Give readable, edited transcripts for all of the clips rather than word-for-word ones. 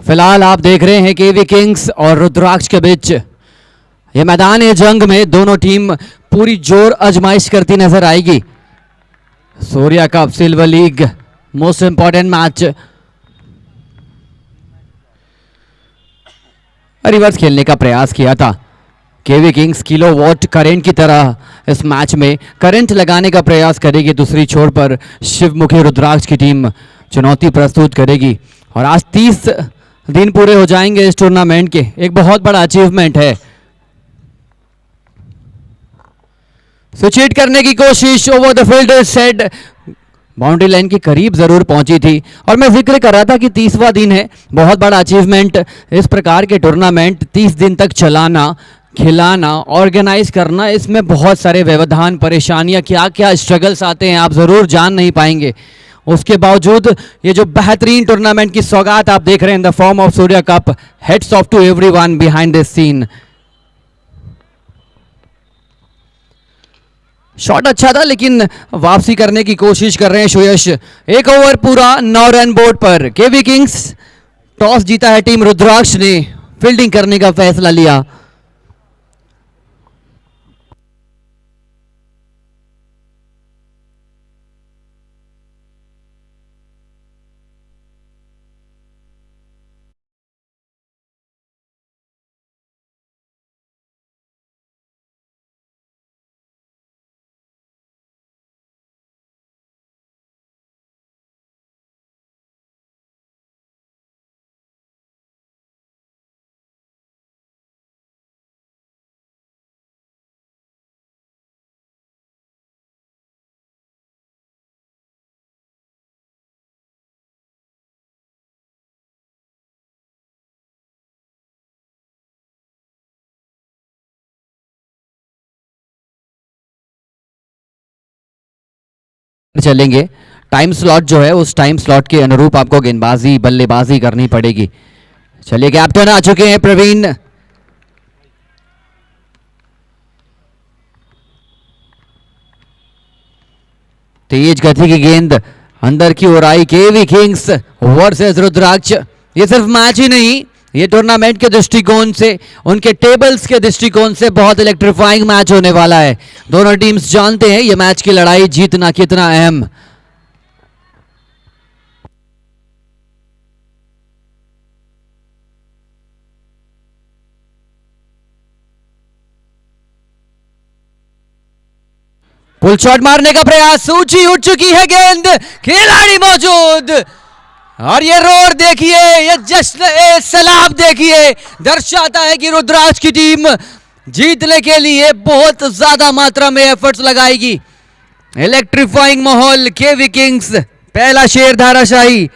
फिलहाल आप देख रहे हैं केवी किंग्स और रुद्राक्ष के बीच ये मैदान है जंग में दोनों टीम पूरी जोर आजमाइश करती नजर आएगी। Surya cup silver league most important match. Reverse खेलने का प्रयास किया था केवी किंग्स। किलोवाट करंट की तरह इस मैच में करंट लगाने का प्रयास करेगी। दूसरी छोर पर शिवमुखी रुद्राक्ष की टीम चुनौती प्रस्तुत करेगी। और आज 30 दिन पूरे हो जाएंगे इस टूर्नामेंट के। एक बहुत बड़ा अचीवमेंट है। स्विच हिट करने की कोशिश, over the fielder set, boundary line के करीब जरूर पहुंची थी। और मैं जिक्र कर रहा था कि 30वां दिन है, बहुत बड़ा अचीवमेंट। इस प्रकार के टूर्नामेंट 30 दिन तक चलाना, खिलाना, ऑर्गेनाइज करना, इसमें बहुत सारे व्यवधान, परेशानियां, क्या क्या स्ट्रगल्स आते हैं आप जरूर जान नहीं पाएंगे। उसके बावजूद ये जो बेहतरीन टूर्नामेंट की सौगात आप देख रहे हैं in the form of Surya cup, heads off to everyone behind this scene. Shot अच्छा था लेकिन वापसी करने की कोशिश कर रहे हैं सुयश। एक ओवर पूरा 9 रन बोर्ड पर। केवी किंग्स टॉस जीता है टीम रुद्राक्ष ने फील्डिंग करने का फैसला लिया। चलेंगे टाइम स्लॉट जो है उस टाइम स्लॉट के अनुरूप आपको गेंदबाजी बल्लेबाजी करनी पड़ेगी। चलिए कैप्टन आ चुके हैं प्रवीण। तेज गति की गेंद अंदर की ओर आई। केवी किंग्स वर्सेस रुद्राक्ष। ये सिर्फ मैच ही नहीं, ये टूर्नामेंट के दृष्टिकोण से, उनके टेबल्स के दृष्टिकोण से बहुत इलेक्ट्रीफाइंग मैच होने वाला है। दोनों टीम्स जानते हैं ये मैच की लड़ाई जीतना कितना अहम। पुल शॉट मारने का प्रयास, ऊंची उठ चुकी है गेंद, खिलाड़ी मौजूद। और ये रोर देखिए, ये जश्न ए सलाम देखिए, दर्शाता है कि रुद्राक्ष की टीम जीतने के लिए बहुत ज्यादा मात्रा में एफर्ट्स लगाएगी। इलेक्ट्रीफाइंग माहौल। केवी किंग्स पहला शेर धाराशाही।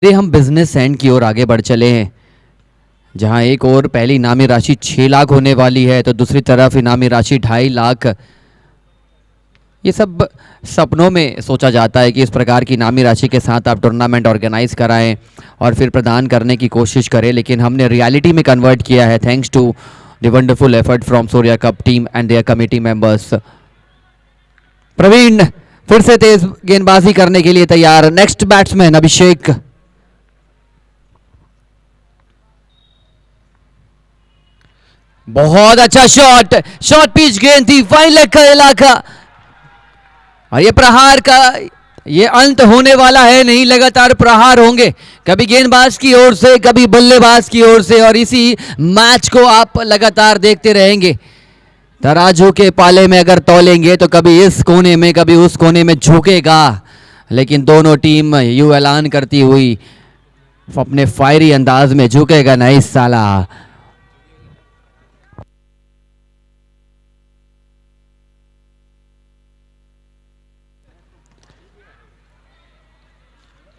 हम बिजनेस एंड की ओर आगे बढ़ चले हैं, जहां एक और पहली इनामी राशि 6 लाख होने वाली है तो दूसरी तरफ इनामी राशि 2.5 लाख। ये सब सपनों में सोचा जाता है कि इस प्रकार की इनामी राशि के साथ आप टूर्नामेंट ऑर्गेनाइज कराएं और फिर प्रदान करने की कोशिश करें, लेकिन हमने रियलिटी में कन्वर्ट किया है thanks to the wonderful effort from Surya cup team and their committee members. Praveen फिर से तेज गेंदबाजी करने के लिए तैयार। Next batsman Abhishek. बहुत अच्छा शॉट, शॉर्ट पिच गेंद थी, फाइन लेग का इलाका। और ये प्रहार का ये अंत होने वाला है नहीं, लगातार प्रहार होंगे, कभी गेंदबाज की ओर से कभी बल्लेबाज की ओर से, और इसी मैच को आप लगातार देखते रहेंगे। तराजू के पाले में अगर तौलेंगे तो कभी इस कोने में कभी उस कोने में झुकेगा, लेकिन दोनों टीम यूं ऐलान करती हुई अपने फायरी अंदाज में झुकेगा नहीं साला।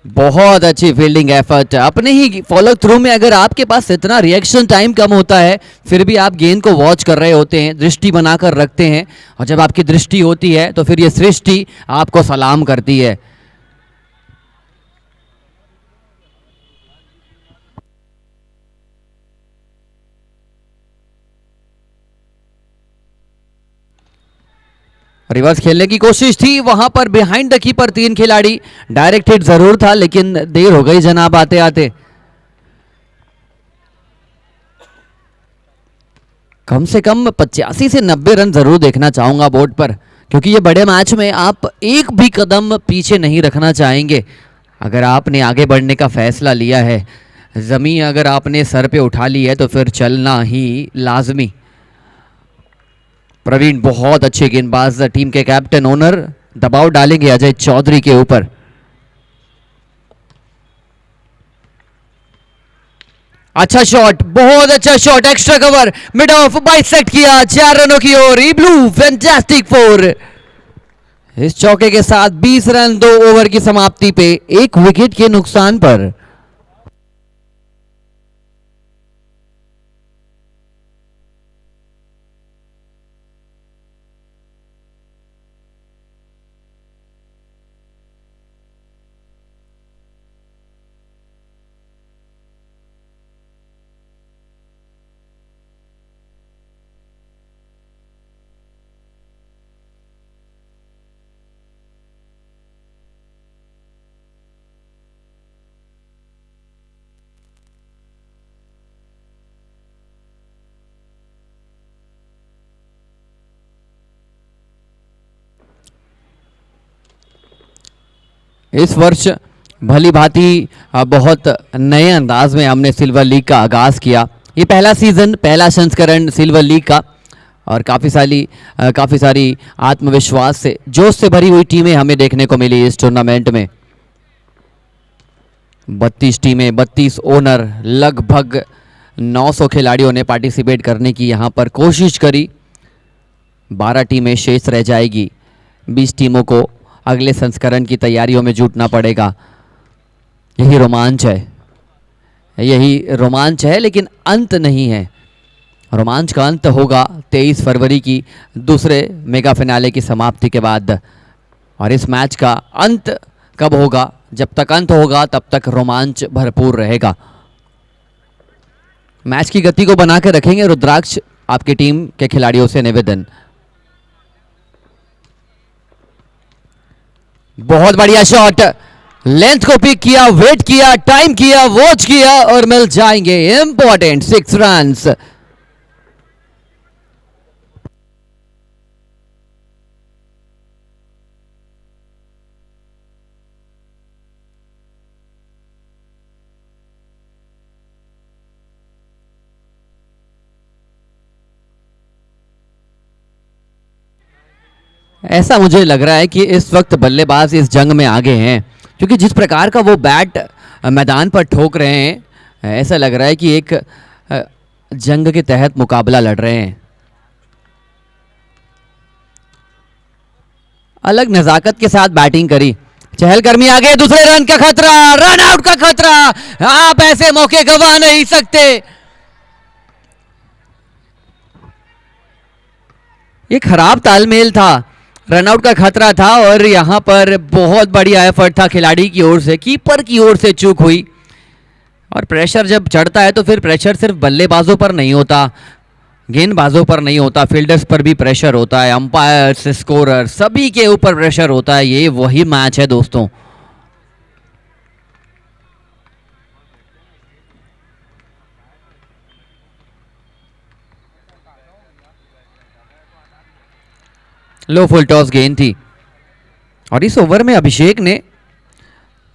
बहुत अच्छी फील्डिंग एफर्ट। अपने ही फॉलो थ्रू में अगर आपके पास इतना रिएक्शन टाइम कम होता है, फिर भी आप गेंद को वॉच कर रहे होते हैं, दृष्टि बनाकर रखते हैं, और जब आपकी दृष्टि होती है तो फिर ये सृष्टि आपको सलाम करती है। रिवर्स खेलने की कोशिश थी, वहां पर बिहाइंड द कीपर 3 खिलाड़ी। डायरेक्ट हिट जरूर था, लेकिन देर हो गई जनाब आते आते। कम से कम 85 से 90 रन जरूर देखना चाहूंगा बोर्ड पर, क्योंकि ये बड़े मैच में आप एक भी कदम पीछे नहीं रखना चाहेंगे। अगर आपने आगे बढ़ने का फैसला लिया है, जमीन अगर आपने सर पे उठा ली है, तो फिर चलना ही लाजमी। प्रवीण बहुत अच्छे गेंदबाज, टीम के कैप्टन ओनर दबाव डालेंगे अजय चौधरी के ऊपर। अच्छा शॉट, बहुत अच्छा shot, extra cover, mid of bisect किया, 4 रनों की ओर ई ब्लू फैंटास्टिक 4। इस चौके के साथ 20 रन 2 ओवर की समाप्ति पे, 1 विकेट के नुकसान पर। इस वर्ष भली भांति बहुत नए अंदाज में हमने सिल्वर लीग का आगाज़ किया। ये पहला सीज़न, पहला संस्करण सिल्वर लीग का, और काफ़ी सारी आत्मविश्वास से, जोश से भरी हुई टीमें हमें देखने को मिली इस टूर्नामेंट में। 32 टीमें, 32 ओनर, लगभग 900 खिलाड़ियों ने पार्टिसिपेट करने की यहाँ पर कोशिश करी। 12 टीमें शेष रह जाएगी। 20 टीमों को अगले संस्करण की तैयारियों में जुटना पड़ेगा। यही रोमांच है, यही रोमांच है, लेकिन अंत नहीं है। रोमांच का अंत होगा 23 फरवरी की दूसरे मेगा फिनाले की समाप्ति के बाद। और इस मैच का अंत कब होगा? जब तक अंत होगा तब तक रोमांच भरपूर रहेगा। मैच की गति को बना के रखेंगे रुद्राक्ष, आपकी टीम के खिलाड़ियों से निवेदन। बहुत बढ़िया शॉट, लेंथ को पिक किया, वेट किया, टाइम किया, वॉच किया, और मिल जाएंगे इंपॉर्टेंट 6 रन्स। ऐसा मुझे लग रहा है कि इस वक्त बल्लेबाज इस जंग में आगे हैं, क्योंकि जिस प्रकार का वो बैट मैदान पर ठोक रहे हैं, ऐसा लग रहा है कि एक जंग के तहत मुकाबला लड़ रहे हैं। अलग नजाकत के साथ बैटिंग करी, चहलकर्मी आगे, दूसरे रन का खतरा, रन आउट का खतरा। आप ऐसे मौके गवा नहीं सकते। ये खराब तालमेल था, रनआउट का खतरा था, और यहां पर बहुत बढ़िया एफर्ट था खिलाड़ी की ओर से, कीपर की ओर से चूक हुई। और प्रेशर जब चढ़ता है तो फिर प्रेशर सिर्फ बल्लेबाजों पर नहीं होता, गेंदबाजों पर नहीं होता, फील्डर्स पर भी प्रेशर होता है, अंपायर्स, स्कोरर, सभी के ऊपर प्रेशर होता है। ये वही मैच है दोस्तों। लो फुल टॉस गेंद थी, और इस ओवर में अभिषेक ने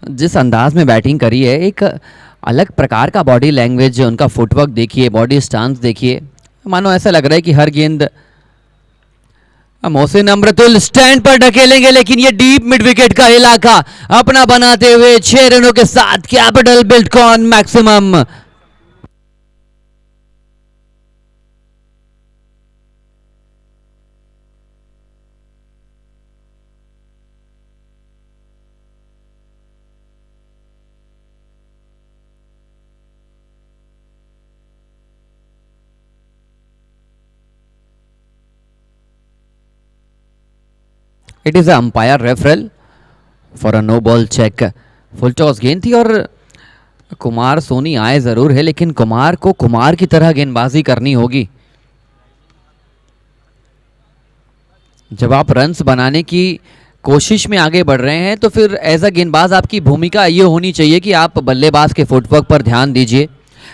जिस अंदाज में बैटिंग करी है, एक अलग प्रकार का बॉडी लैंग्वेज, उनका फुटवर्क देखिए, बॉडी स्टांस देखिए, मानो ऐसा लग रहा है कि हर गेंद मोहसिन अमृतुल स्टैंड पर ढकेलेंगे, लेकिन ये डीप मिड विकेट का इलाका अपना बनाते हुए 6 रनों के साथ Capital Buildcon maximum. It is umpire referral for a no ball check. Full toss गेंद थी और कुमार सोनी आए जरूर है, लेकिन कुमार को कुमार की तरह गेंदबाजी करनी होगी। जब आप रन्स बनाने की कोशिश में आगे बढ़ रहे हैं तो फिर एज अ गेंदबाज आपकी भूमिका ये होनी चाहिए कि आप बल्लेबाज के फुटवर्क पर ध्यान दीजिए।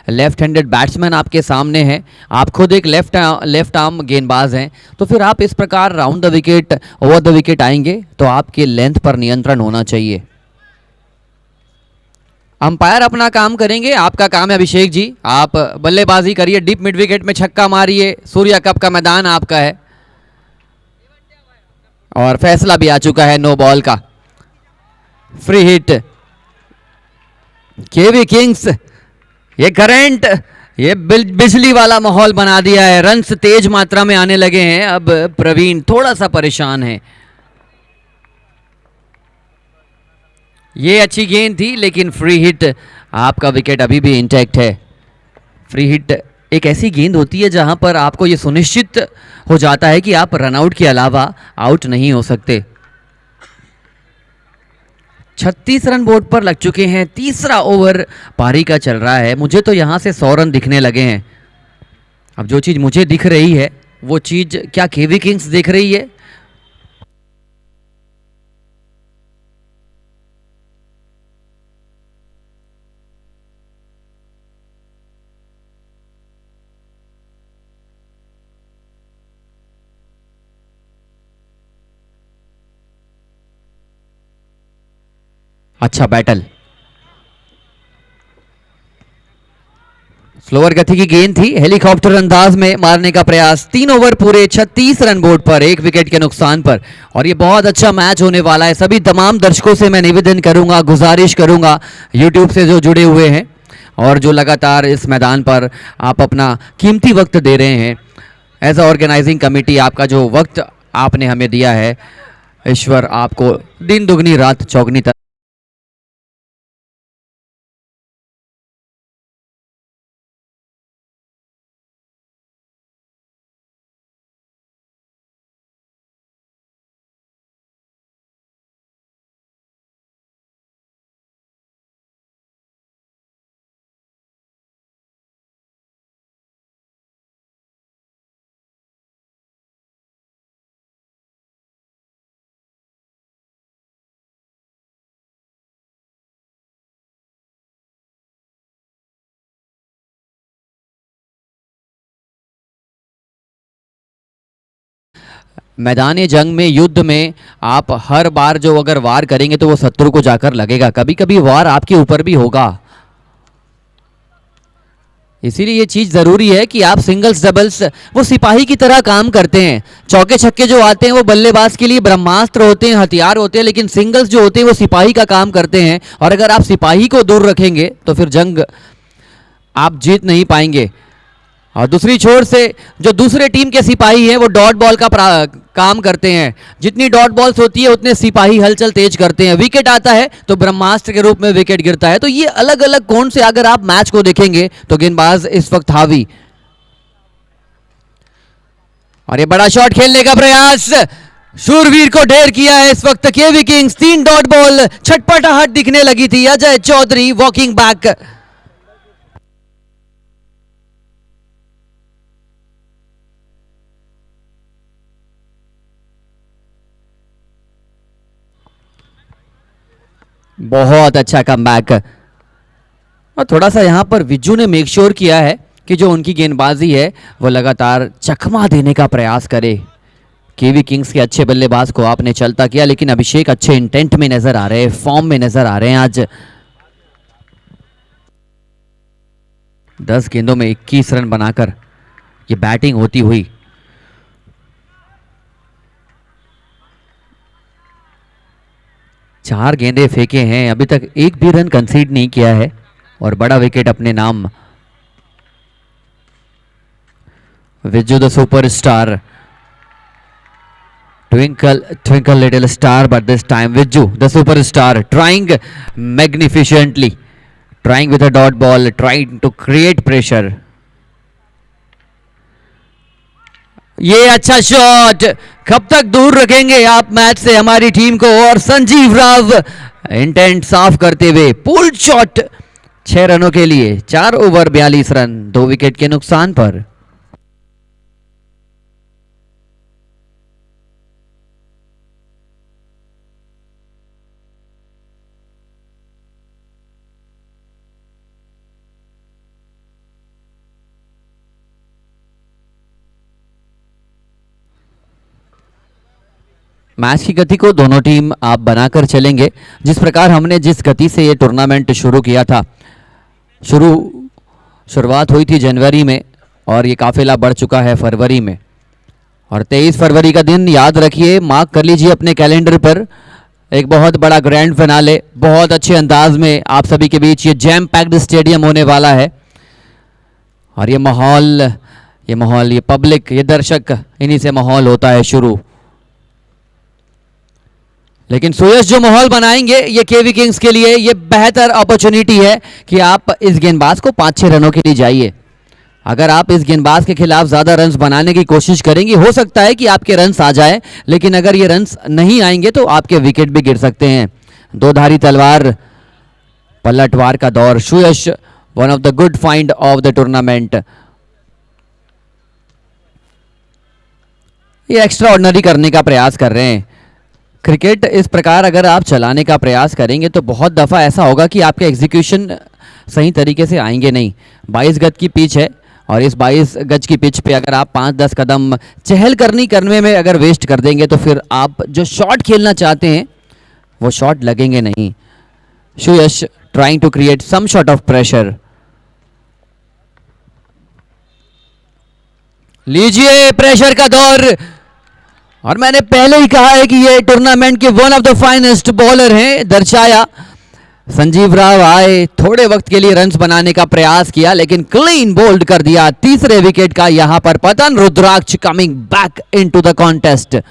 लेफ्ट हैंडेड बैट्समैन आपके सामने है, आप खुद एक लेफ्ट आर्म गेंदबाज हैं, तो फिर आप इस प्रकार round the wicket, over the wicket आएंगे तो आपके लेंथ पर नियंत्रण होना चाहिए। अंपायर अपना काम करेंगे, आपका काम है अभिषेक जी, आप बल्लेबाजी करिए, डीप मिड विकेट में छक्का मारिए। सूर्या कप का मैदान आपका है और फैसला भी आ चुका है नो बॉल का। फ्री हिट केवी किंग्स, ये करंट, ये बिजली वाला माहौल बना दिया है, रन्स तेज मात्रा में आने लगे हैं। अब प्रवीण थोड़ा सा परेशान है। ये अच्छी गेंद थी लेकिन फ्री हिट, आपका विकेट अभी भी इंटैक्ट है। फ्री हिट एक ऐसी गेंद होती है जहां पर आपको ये सुनिश्चित हो जाता है कि आप रनआउट के अलावा आउट नहीं हो सकते। 36 रन बोर्ड पर लग चुके हैं, तीसरा ओवर पारी का चल रहा है। मुझे तो यहां से 100 रन दिखने लगे हैं। अब जो चीज मुझे दिख रही है वो चीज क्या केवी किंग्स देख रही है? अच्छा बैटल, स्लोअर गति की गेंद थी, हेलीकॉप्टर अंदाज में मारने का प्रयास। 3 ओवर पूरे, 36 रन बोर्ड पर, 1 विकेट के नुकसान पर, और ये बहुत अच्छा मैच होने वाला है। सभी तमाम दर्शकों से मैं निवेदन करूंगा, गुजारिश करूंगा, यूट्यूब से जो जुड़े हुए हैं और जो लगातार इस मैदान पर आप अपना कीमती वक्त दे रहे हैं, एज अ ऑर्गेनाइजिंग कमेटी आपका जो वक्त आपने हमें दिया है, ईश्वर आपको दिन दुगनी रात चौगनी मैदान जंग में, युद्ध में आप हर बार जो अगर वार करेंगे तो वो शत्रु को जाकर लगेगा, कभी कभी वार आपके ऊपर भी होगा। इसीलिए ये चीज जरूरी है कि आप सिंगल्स डबल्स वो सिपाही की तरह काम करते हैं। चौके छक्के जो आते हैं वो बल्लेबाज के लिए ब्रह्मास्त्र होते हैं, हथियार होते हैं, लेकिन सिंगल्स जो होते हैं वो सिपाही का काम करते हैं। और अगर आप सिपाही को दूर रखेंगे तो फिर जंग आप जीत नहीं पाएंगे। और दूसरी छोर से जो दूसरे टीम के सिपाही हैं वो डॉट बॉल का काम करते हैं। जितनी डॉट बॉल्स होती है उतने सिपाही हलचल तेज करते हैं। विकेट आता है तो ब्रह्मास्त्र के रूप में विकेट गिरता है। तो ये अलग अलग कोण से अगर आप मैच को देखेंगे तो गेंदबाज इस वक्त हावी, और ये बड़ा शॉट खेलने का प्रयास, शूरवीर को ढेर किया है इस वक्त केवी किंग्स। 3 डॉट बॉल, छटपटाहट दिखने लगी थी। अजय चौधरी वॉकिंग बैक, बहुत अच्छा कमबैक। और थोड़ा सा यहां पर विज्जू ने मेक श्योर किया है कि जो उनकी गेंदबाजी है वो लगातार चकमा देने का प्रयास करे। केवी किंग्स के अच्छे बल्लेबाज को आपने चलता किया, लेकिन अभिषेक अच्छे इंटेंट में नजर आ रहे हैं, फॉर्म में नजर आ रहे हैं आज। 10 गेंदों में 21 रन बनाकर ये बैटिंग होती हुई। चार गेंदे फेंके हैं, अभी तक एक भी रन कंसीड नहीं किया है और बड़ा विकेट अपने नाम। Vijju the superstar, twinkle twinkle little star, but this time Vijju the superstar trying magnificently, trying with a dot ball, trying to create pressure. ये अच्छा शॉट, कब तक दूर रखेंगे आप मैच से हमारी टीम को। और संजीव राव इंटेंट साफ करते हुए पुल शॉट, 6 रनों के लिए, 4 ओवर 42 रन, 2 विकेट के नुकसान पर। मैच की गति को दोनों टीम आप बनाकर चलेंगे, जिस प्रकार हमने जिस गति से ये टूर्नामेंट शुरू किया था। शुरुआत हुई थी जनवरी में और ये काफिला बढ़ चुका है फरवरी में। और 23 फरवरी का दिन याद रखिए, मार्क कर लीजिए अपने कैलेंडर पर। एक बहुत बड़ा ग्रैंड फिनाले बहुत अच्छे अंदाज में आप सभी के बीच ये जैम पैक्ड स्टेडियम होने वाला है। और ये माहौल ये पब्लिक, ये दर्शक, इन्हीं से माहौल होता है शुरू। लेकिन सुयश जो माहौल बनाएंगे ये केवी किंग्स के लिए ये बेहतर अपॉर्चुनिटी है कि आप इस गेंदबाज को 5-6 रनों के लिए जाइए। अगर आप इस गेंदबाज के खिलाफ ज्यादा रन्स बनाने की कोशिश करेंगे, हो सकता है कि आपके रन्स आ जाए, लेकिन अगर ये रन्स नहीं आएंगे तो आपके विकेट भी गिर सकते हैं। दो धारी तलवार, पलटवार का दौर। Suyash one of the good find of the tournament. ये एक्स्ट्रा ऑर्डिनरी करने का प्रयास कर रहे हैं। क्रिकेट इस प्रकार अगर आप चलाने का प्रयास करेंगे तो बहुत दफ़ा ऐसा होगा कि आपके एग्जीक्यूशन सही तरीके से आएंगे नहीं। 22 गज की पिच है और इस 22 गज की पिच पे अगर आप 5-10 कदम चहलकदमी करने में अगर वेस्ट कर देंगे तो फिर आप जो शॉट खेलना चाहते हैं वो शॉट लगेंगे नहीं। Suyash trying to create some shot of pressure. लीजिए प्रेशर का दौर। और मैंने पहले ही कहा है कि ये टूर्नामेंट के one of the finest bowler हैं, दर्शाया। संजीव राव आए, थोड़े वक्त के लिए रन्स बनाने का प्रयास किया, लेकिन क्लीन बोल्ड कर दिया। तीसरे विकेट का यहां पर पतन। Rudraksh coming back into the contest.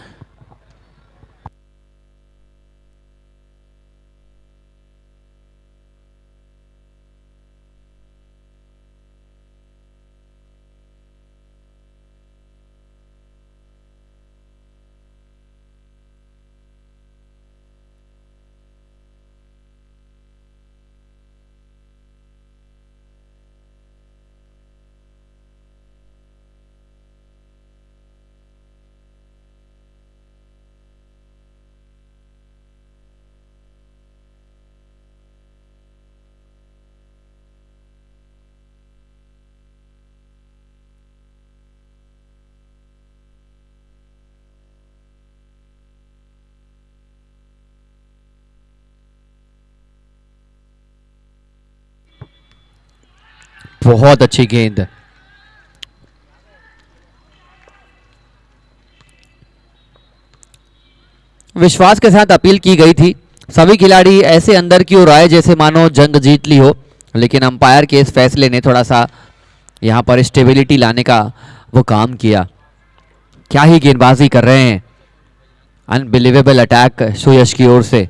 बहुत अच्छी गेंद। विश्वास के साथ अपील की गई थी। सभी खिलाड़ी ऐसे अंदर की ओर आए जैसे मानो जंग जीत ली हो, लेकिन अंपायर के इस फैसले ने थोड़ा सा यहां पर स्टेबिलिटी लाने का वो काम किया। क्या ही गेंदबाजी कर रहे हैं। अनबिलीवेबल अटैक सुयश की ओर से।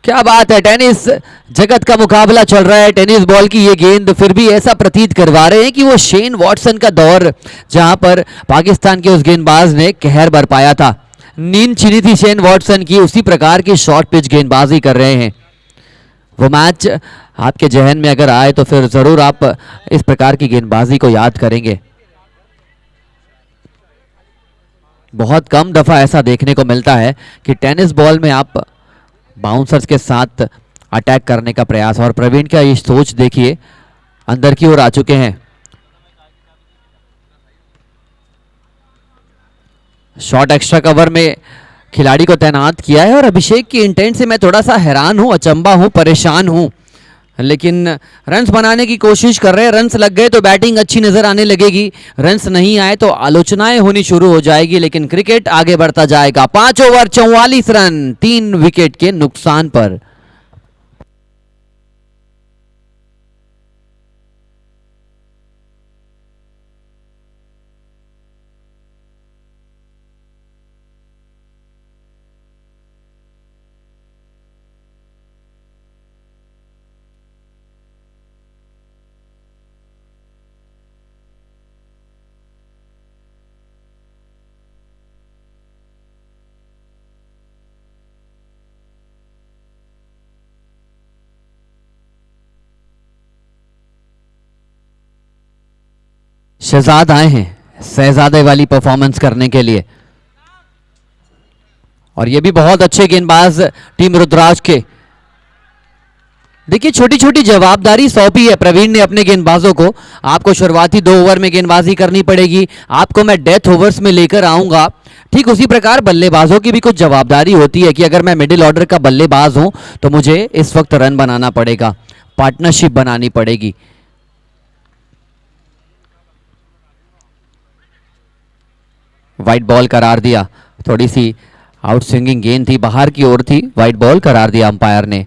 क्या बात है, टेनिस जगत का मुकाबला चल रहा है। टेनिस बॉल की ये गेंद फिर भी ऐसा प्रतीत करवा रहे हैं कि वो शेन वॉटसन का दौर, जहां पर पाकिस्तान के उस गेंदबाज ने कहर बरपाया था, नींद छीनी थी शेन वॉटसन की, उसी प्रकार की शॉर्ट पिच गेंदबाजी कर रहे हैं। वो मैच आपके जहन में अगर आए तो फिर जरूर आप इस प्रकार की गेंदबाजी को याद करेंगे। बहुत कम दफा ऐसा देखने को मिलता है कि टेनिस बॉल में आप बाउंसर्स के साथ अटैक करने का प्रयास। और प्रवीण का ये सोच देखिए, अंदर की ओर आ चुके हैं। शॉट एक्स्ट्रा कवर में खिलाड़ी को तैनात किया है और अभिषेक की इंटेंट से मैं थोड़ा सा हैरान हूं, अचंबा हूं, परेशान हूं। लेकिन रन्स बनाने की कोशिश कर रहे हैं। रन्स लग गए तो बैटिंग अच्छी नजर आने लगेगी, रन्स नहीं आए तो आलोचनाएं होनी शुरू हो जाएगी, लेकिन क्रिकेट आगे बढ़ता जाएगा। 5 ओवर 44 रन, 3 विकेट के नुकसान पर। शहजाद आए हैं शहजादे वाली परफॉर्मेंस करने के लिए, और ये भी बहुत अच्छे गेंदबाज टीम रुद्राज के। देखिए छोटी छोटी जवाबदारी सौंपी है प्रवीण ने अपने गेंदबाजों को। आपको शुरुआती 2 ओवर में गेंदबाजी करनी पड़ेगी, आपको मैं डेथ ओवर्स में लेकर आऊंगा। ठीक उसी प्रकार बल्लेबाजों की भी कुछ जवाबदारी होती है कि अगर मैं मिडिल ऑर्डर का बल्लेबाज हूं तो मुझे इस वक्त रन बनाना पड़ेगा, पार्टनरशिप बनानी पड़ेगी। वाइट बॉल करार दिया, थोड़ी सी आउट स्विंगिंग गेंद थी, बाहर की ओर थी, वाइट बॉल करार दिया अंपायर ने।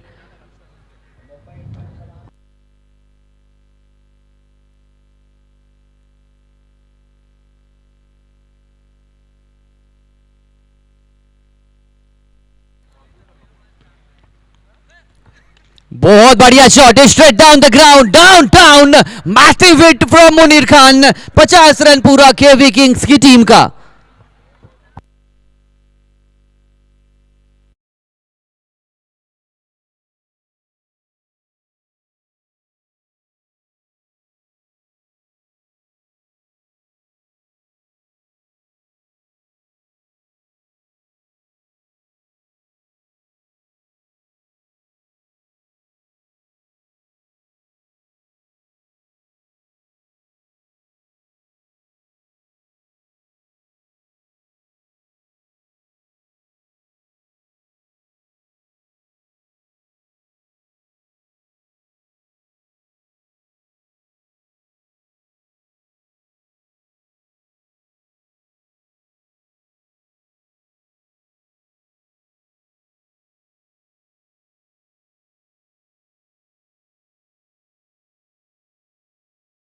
बहुत बढ़िया shot, straight down the ground, down down, massive hit from Munir Khan. 50 run पूरा केवी किंग्स की टीम का।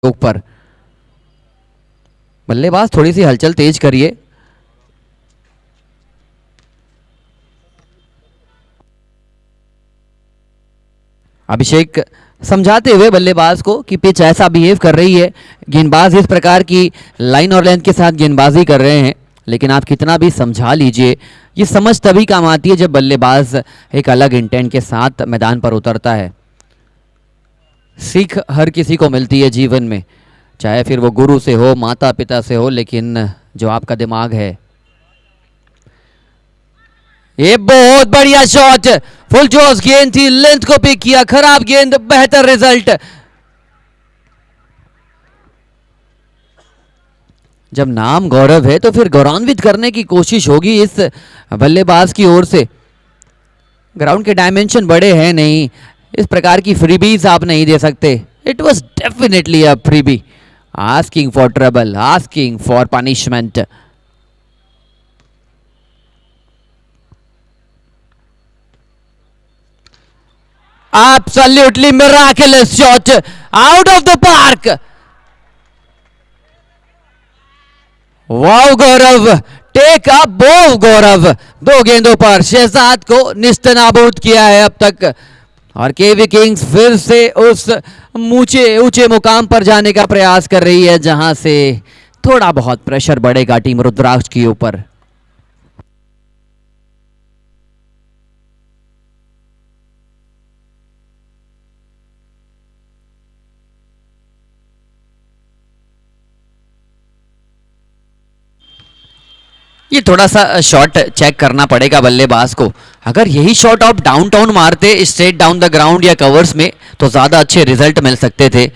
ऊपर बल्लेबाज थोड़ी सी हलचल तेज करिए। अभिषेक समझाते हुए बल्लेबाज को कि पिच ऐसा बिहेव कर रही है, गेंदबाज इस प्रकार की लाइन और लेंथ के साथ गेंदबाजी कर रहे हैं, लेकिन आप कितना भी समझा लीजिए, ये समझ तभी काम आती है जब बल्लेबाज एक अलग इंटेंट के साथ मैदान पर उतरता है। सीख हर किसी को मिलती है जीवन में, चाहे फिर वो गुरु से हो, माता पिता से हो, लेकिन जो आपका दिमाग है। ये बहुत बढ़िया शॉट, फुल जॉस गेंद थी, लेंथ को पिक किया, खराब गेंद, बेहतर रिजल्ट। जब नाम गौरव है तो फिर गौरवान्वित करने की कोशिश होगी इस बल्लेबाज की ओर से। ग्राउंड के डायमेंशन बड़े हैं नहीं, इस प्रकार की फ्रीबीज आप नहीं दे सकते। It was definitely a freebie, asking for trouble, asking for punishment. Absolutely miraculous shot out of the park. वाह गौरव, टेक अ बो गौरव, 2 गेंदों पर शहजाद को निस्तनाबूद किया है अब तक, और केवी किंग्स फिर से उस ऊंचे ऊंचे मुकाम पर जाने का प्रयास कर रही है जहां से थोड़ा बहुत प्रेशर बढ़ेगा टीम रुद्राक्ष के ऊपर। ये थोड़ा सा शॉट चेक करना पड़ेगा बल्लेबाज को। अगर यही शॉट आप डाउन टाउन मारते स्ट्रेट डाउन द ग्राउंड या कवर्स में तो ज्यादा अच्छे रिजल्ट मिल सकते थे।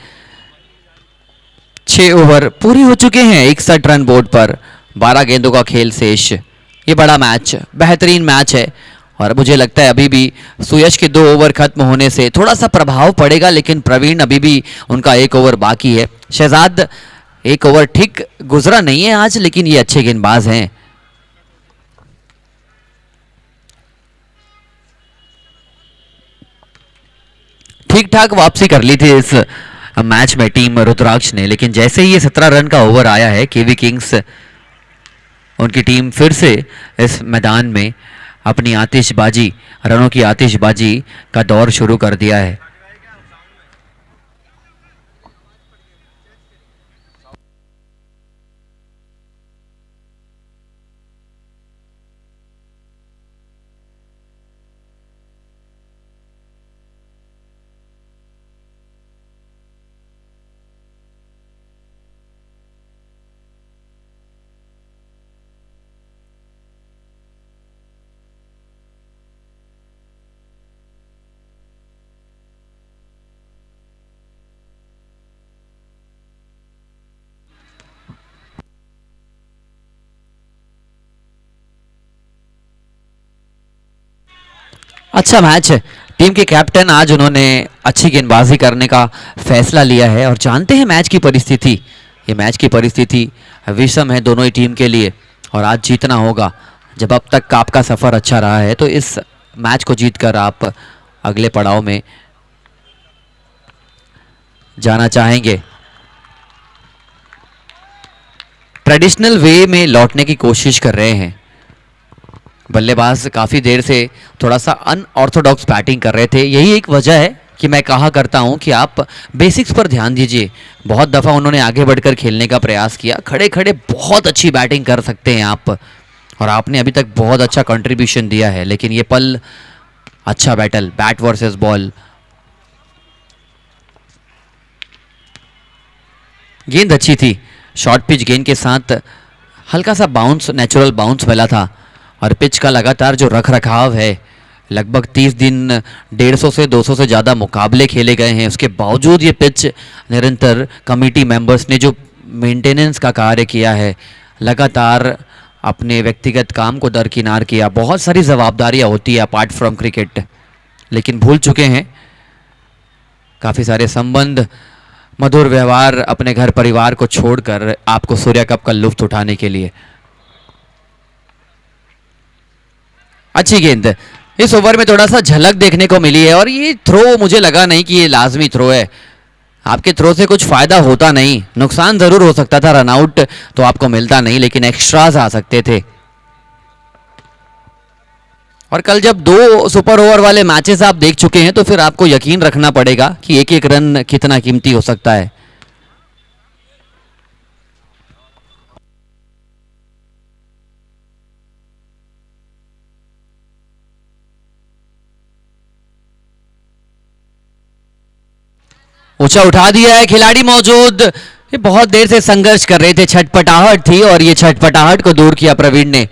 6 ओवर पूरी हो चुके हैं 61 रन बोर्ड पर, 12 गेंदों का खेल शेष। ये बड़ा मैच, बेहतरीन मैच है, और मुझे लगता है अभी भी सुयश के 2 ओवर खत्म होने से थोड़ा सा प्रभाव पड़ेगा, लेकिन प्रवीण अभी भी उनका 1 ओवर बाकी है। शहजाद 1 ओवर ठीक गुजरा नहीं है आज, लेकिन ये अच्छे गेंदबाज हैं। ठीक ठाक वापसी कर ली थी इस मैच में टीम रुद्राक्ष ने, लेकिन जैसे ही ये 17 रन का ओवर आया है केवी किंग्स, उनकी टीम फिर से इस मैदान में अपनी आतिशबाजी, रनों की आतिशबाजी का दौर शुरू कर दिया है। अच्छा मैच है। टीम के कैप्टन आज उन्होंने अच्छी गेंदबाजी करने का फैसला लिया है और जानते हैं मैच की परिस्थिति, ये मैच की परिस्थिति विषम है दोनों ही टीम के लिए और आज जीतना होगा। जब अब तक आपका सफ़र अच्छा रहा है तो इस मैच को जीतकर आप अगले पड़ाव में जाना चाहेंगे। ट्रेडिशनल वे में लौटने की कोशिश कर रहे हैं बल्लेबाज। काफ़ी देर से थोड़ा सा अनऑर्थोडॉक्स बैटिंग कर रहे थे, यही एक वजह है कि मैं कहा करता हूं कि आप बेसिक्स पर ध्यान दीजिए। बहुत दफ़ा उन्होंने आगे बढ़कर खेलने का प्रयास किया, खड़े खड़े बहुत अच्छी बैटिंग कर सकते हैं आप और आपने अभी तक बहुत अच्छा कंट्रीब्यूशन दिया है, लेकिन ये पल अच्छा बैटल, बैट वर्सेस बॉल। गेंद अच्छी थी, शॉर्ट पिच गेंद के साथ हल्का सा बाउंस, नेचुरल बाउंस मिला था और पिच का लगातार जो रख रखाव है, लगभग 30 दिन 150 से 200 से ज़्यादा मुकाबले खेले गए हैं, उसके बावजूद ये पिच निरंतर कमेटी मेंबर्स ने जो मेंटेनेंस का कार्य किया है, लगातार अपने व्यक्तिगत काम को दरकिनार किया। बहुत सारी जवाबदारियाँ होती है अपार्ट फ्रॉम क्रिकेट, लेकिन भूल चुके हैं काफ़ी सारे संबंध, मधुर व्यवहार अपने घर परिवार को छोड़कर आपको सूर्या कप का लुत्फ उठाने के लिए। अच्छी गेंद, इस ओवर में थोड़ा सा झलक देखने को मिली है और ये थ्रो मुझे लगा नहीं कि ये लाजमी थ्रो है। आपके थ्रो से कुछ फायदा होता नहीं, नुकसान जरूर हो सकता था, रनआउट तो आपको मिलता नहीं लेकिन एक्स्ट्राज आ सकते थे। और कल जब 2 सुपर ओवर वाले मैचेस आप देख चुके हैं तो फिर आपको यकीन रखना पड़ेगा कि एक एक रन कितना कीमती हो सकता है। ऊंचा उठा दिया है, खिलाड़ी मौजूद। ये बहुत देर से संघर्ष कर रहे थे, छटपटाहट थी और ये छटपटाहट को दूर किया प्रवीण ने।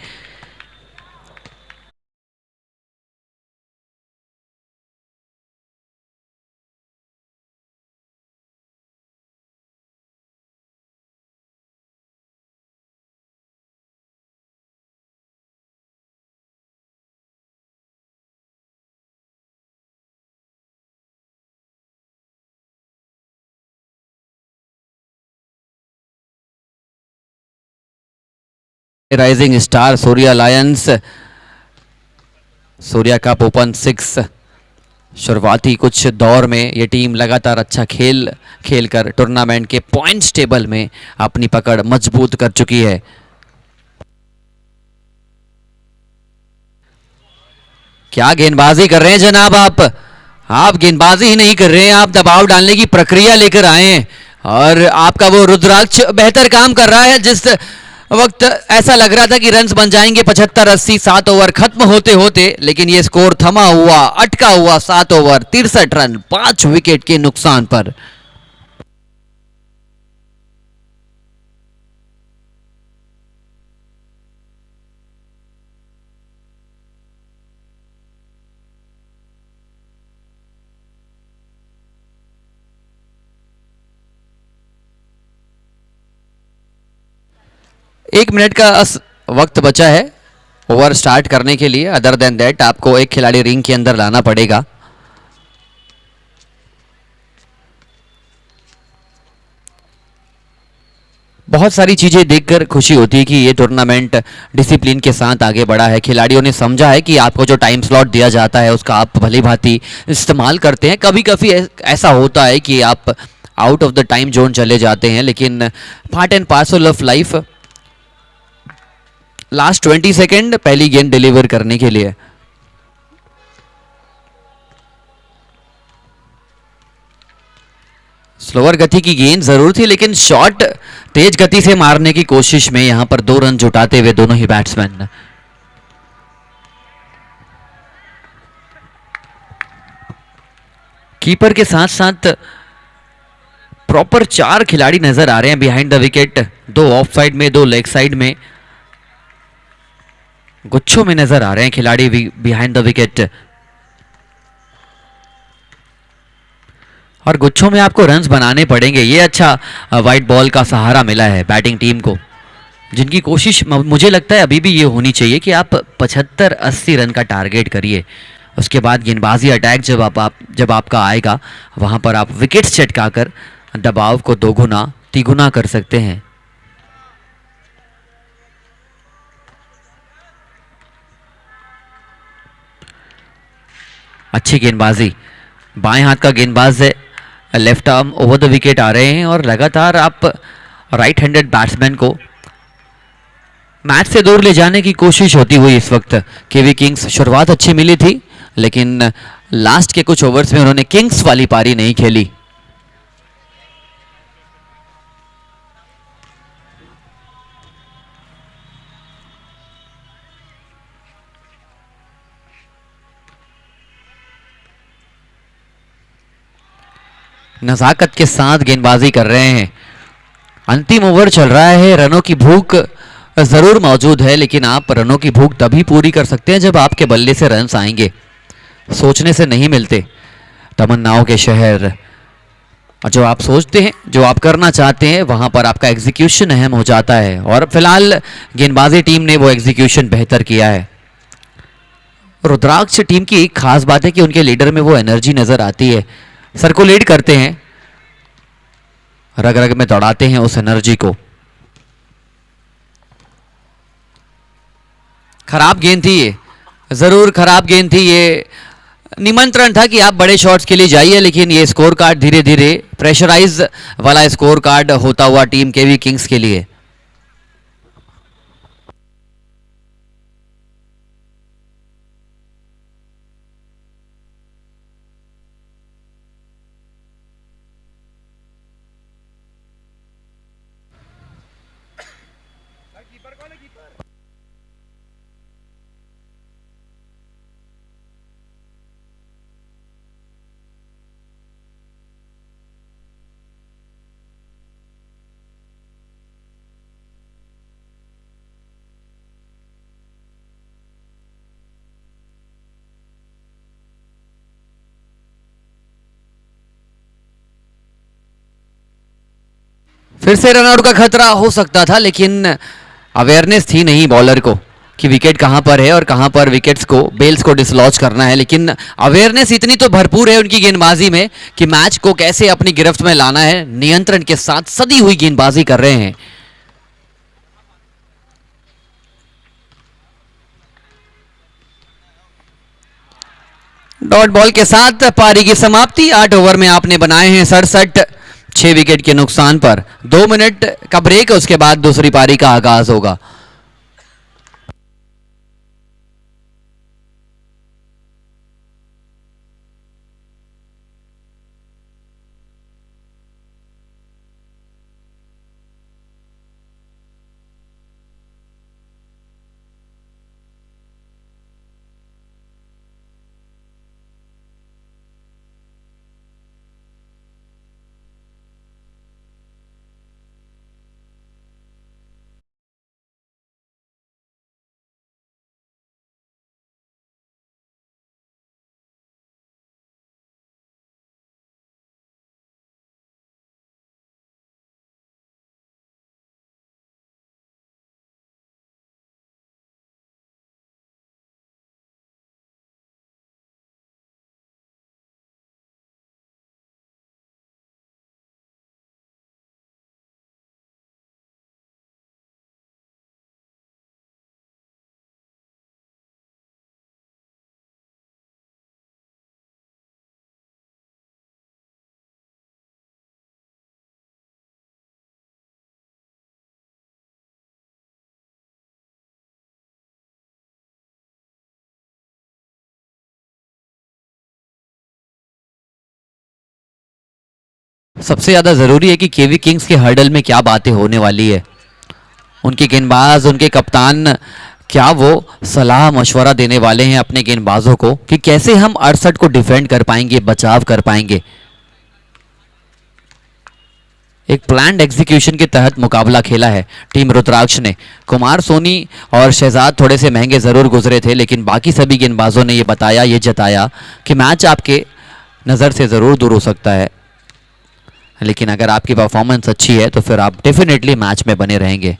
Rising star Surya Lions, Surya cup open 6। शुरुआती कुछ दौर में ये टीम लगातार अच्छा खेलकर टूर्नामेंट के पॉइंट्स टेबल में अपनी पकड़ मजबूत कर चुकी है। क्या गेंदबाजी कर रहे हैं जनाब आप गेंदबाजी ही नहीं कर रहे हैं, आप दबाव डालने की प्रक्रिया लेकर आए हैं और आपका वो रुद्राक्ष बेहतर काम कर रहा है। जिस वक्त ऐसा लग रहा था कि रन्स बन जाएंगे 75-80 7 ओवर खत्म होते होते, लेकिन ये स्कोर थमा हुआ, अटका हुआ 7 ओवर 63 रन 5 विकेट के नुकसान पर। एक मिनट का वक्त बचा है ओवर स्टार्ट करने के लिए। अदर देन दैट आपको एक खिलाड़ी रिंग के अंदर लाना पड़ेगा। बहुत सारी चीजें देखकर खुशी होती है कि ये टूर्नामेंट डिसिप्लिन के साथ आगे बढ़ा है। खिलाड़ियों ने समझा है कि आपको जो टाइम स्लॉट दिया जाता है उसका आप भली भांति इस्तेमाल करते हैं। कभी कभी ऐसा होता है कि आप out of the time zone चले जाते हैं, लेकिन part and parcel of life. Last 20 second पहली गेंद डिलीवर करने के लिए। स्लोअर गति की गेंद जरूर थी, लेकिन शॉट तेज गति से मारने की कोशिश में यहां पर 2 रन जुटाते हुए दोनों ही बैट्समैन। कीपर के साथ साथ प्रॉपर 4 खिलाड़ी नजर आ रहे हैं behind the wicket, 2 of side में, 2 लेग साइड में, गुच्छों में नजर आ रहे हैं खिलाड़ी बिहाइंड द विकेट। और गुच्छों में आपको रन्स बनाने पड़ेंगे। ये अच्छा वाइट बॉल का सहारा मिला है बैटिंग टीम को, जिनकी कोशिश मुझे लगता है अभी भी ये होनी चाहिए कि आप 75-80 रन का टारगेट करिए। उसके बाद गेंदबाजी अटैक जब आपका आएगा वहाँ पर आप विकेट्स चटकाकर दबाव को दोगुना तिगुना कर सकते हैं। अच्छी गेंदबाजी, बाएं हाथ का गेंदबाज है, left arm over the wicket आ रहे हैं और लगातार आप राइट हैंडेड बैट्समैन को मैच से दूर ले जाने की कोशिश होती हुई इस वक्त केवी किंग्स। शुरुआत अच्छी मिली थी लेकिन लास्ट के कुछ ओवर्स में उन्होंने किंग्स वाली पारी नहीं खेली। नजाकत के साथ गेंदबाजी कर रहे हैं। अंतिम ओवर चल रहा है, रनों की भूख जरूर मौजूद है लेकिन आप रनों की भूख तभी पूरी कर सकते हैं जब आपके बल्ले से रन्स आएंगे, सोचने से नहीं मिलते। तमन्नाओं के शहर, जो आप सोचते हैं, जो आप करना चाहते हैं, वहां पर आपका एग्जीक्यूशन अहम हो जाता है और फिलहाल गेंदबाजी टीम ने वो एग्जीक्यूशन बेहतर किया है। रुद्राक्ष टीम की एक खास बात है कि उनके लीडर में वो एनर्जी नजर आती है, सर्कुलेट करते हैं, रग रग में दौड़ाते हैं उस एनर्जी को। खराब गेंद थी ये, जरूर खराब गेंद थी ये। निमंत्रण था कि आप बड़े शॉट्स के लिए जाइए लेकिन ये स्कोर कार्ड धीरे धीरे प्रेशराइज वाला स्कोर कार्ड होता हुआ टीम केवी किंग्स के लिए। फिर से रनआउट का खतरा हो सकता था लेकिन अवेयरनेस थी नहीं बॉलर को कि विकेट कहां पर है और कहां पर विकेट्स को, बेल्स को डिसलॉज करना है। लेकिन अवेयरनेस इतनी तो भरपूर है उनकी गेंदबाजी में कि मैच को कैसे अपनी गिरफ्त में लाना है, नियंत्रण के साथ सदी हुई गेंदबाजी कर रहे हैं। डॉट बॉल के साथ पारी की समाप्ति। 8 ओवर में आपने बनाए हैं 67, 6 विकेट के नुकसान पर। 2 मिनट का ब्रेक, उसके बाद दूसरी पारी का आगाज होगा। सबसे ज्यादा जरूरी है कि केवी किंग्स के हर्डल में क्या बातें होने वाली है। उनके गेंदबाज, उनके कप्तान, क्या वो सलाह मशवरा देने वाले हैं अपने गेंदबाजों को कि कैसे हम 68 को डिफेंड कर पाएंगे, बचाव कर पाएंगे। एक प्लान्ड एग्जीक्यूशन के तहत मुकाबला खेला है टीम रुद्राक्ष ने। कुमार सोनी और शहजाद थोड़े से महंगे जरूर गुजरे थे लेकिन बाकी सभी गेंदबाजों ने ये बताया, ये जताया कि मैच आपके नज़र से ज़रूर दूर हो सकता है लेकिन अगर आपकी परफॉर्मेंस अच्छी है तो फिर आप डेफिनेटली मैच में बने रहेंगे।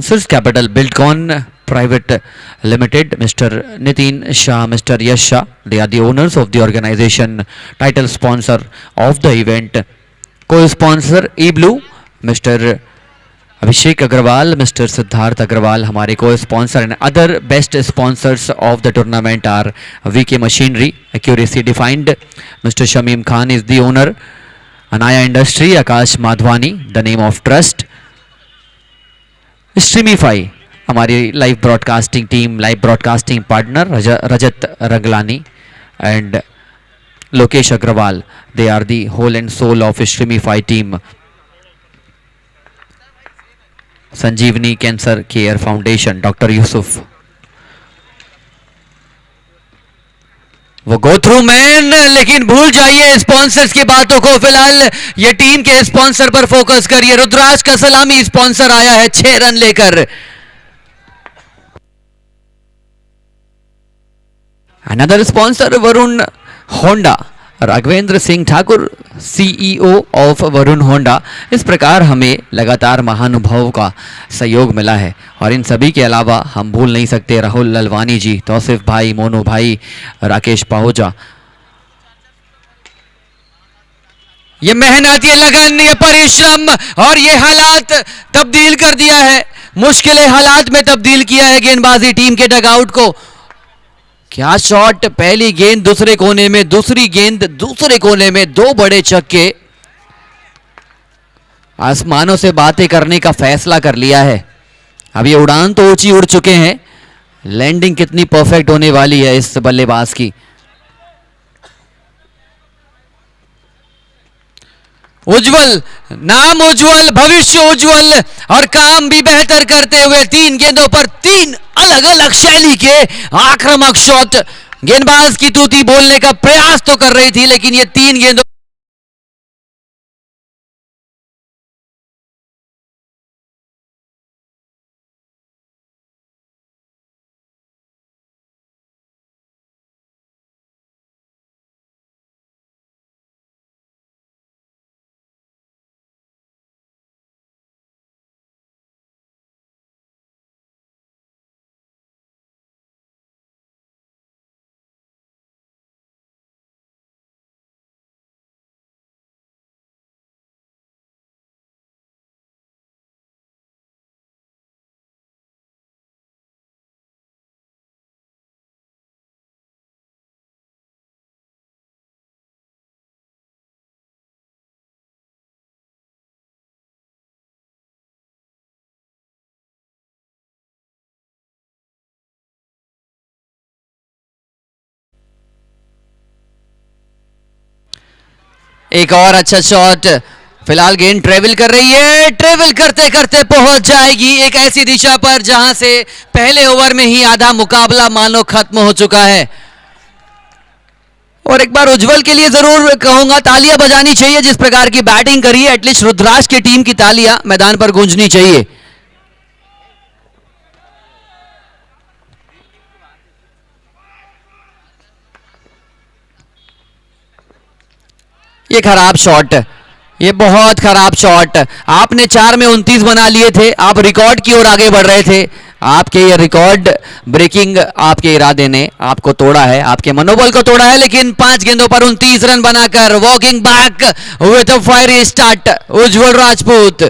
Sponsors Capital Buildcon Private Limited, Mr. Nitin Shah, Mr. Yash Shah. They are the owners of the organization, title sponsor of the event. Co-sponsor eBlue, Mr. Abhishek Agrawal, Mr. Siddharth Agrawal, हमारे co-sponsor, and other best sponsors of the tournament are VK Machinery, Accuracy Defined. Mr. Shamim Khan is the owner. Anaya Industry, Akash Madhwani, the name of trust. Streamify, हमारी live broadcasting team, live broadcasting partner Rajat Ranglani and Lokesh Agarwal. They are the whole and soul of Streamify team. Sanjeevani cancer care foundation, doctor Yusuf. वो go through man, लेकिन भूल जाइए sponsors की बातों को. फिलहाल ये टीम के स्पॉन्सर पर फोकस करिए. रुद्राज का सलामी स्पॉन्सर आया है 6 रन लेकर. Another sponsor Varun Honda, Raghavendra Singh Thakur, CEO of Varun Honda. इस प्रकार हमें लगातार महानुभावों का सहयोग मिला है. और इन सभी के अलावा हम भूल नहीं सकते राहुल ललवानी जी, तौसिफ भाई, मोनू भाई, राकेश पाहुजा. ये मेहनत, ये लगन, ये परिश्रम और ये हालात तब्दील कर दिया है, मुश्किल हालात में तब्दील किया है गेंदबाजी टीम के डगआउट को. क्या शॉट, पहली गेंद दूसरे कोने में, दूसरी गेंद दूसरे कोने में, 2 बड़े छक्के. आसमानों से बातें करने का फैसला कर लिया है. अब ये उड़ान तो ऊंची उड़ चुके हैं, लैंडिंग कितनी परफेक्ट होने वाली है इस बल्लेबाज की. उज्जवल, नाम उज्जवल, भविष्य उज्जवल और काम भी बेहतर करते हुए 3 गेंदों पर 3 अलग अलग शैली के आक्रामक शॉट. गेंदबाज की तूती बोलने का प्रयास तो कर रही थी, लेकिन ये 3 गेंदों एक और अच्छा शॉट. फिलहाल गेंद ट्रेवल कर रही है, ट्रेवल करते करते पहुंच जाएगी एक ऐसी दिशा पर जहां से पहले ओवर में ही आधा मुकाबला मानो खत्म हो चुका है. और एक बार उज्जवल के लिए जरूर कहूंगा, तालियां बजानी चाहिए. जिस प्रकार की बैटिंग करी है, एटलीस्ट रुद्राज की टीम की तालियां मैदान पर गूंजनी चाहिए. ये खराब शॉट, ये बहुत खराब शॉट. आपने 4 में 29 बना लिए थे, आप रिकॉर्ड की ओर आगे बढ़ रहे थे. आपके ये रिकॉर्ड ब्रेकिंग आपके इरादे ने आपको तोड़ा है, आपके मनोबल को तोड़ा है. लेकिन 5 गेंदों पर 29 रन बनाकर walking back with a fiery start Ujjwal Rajput.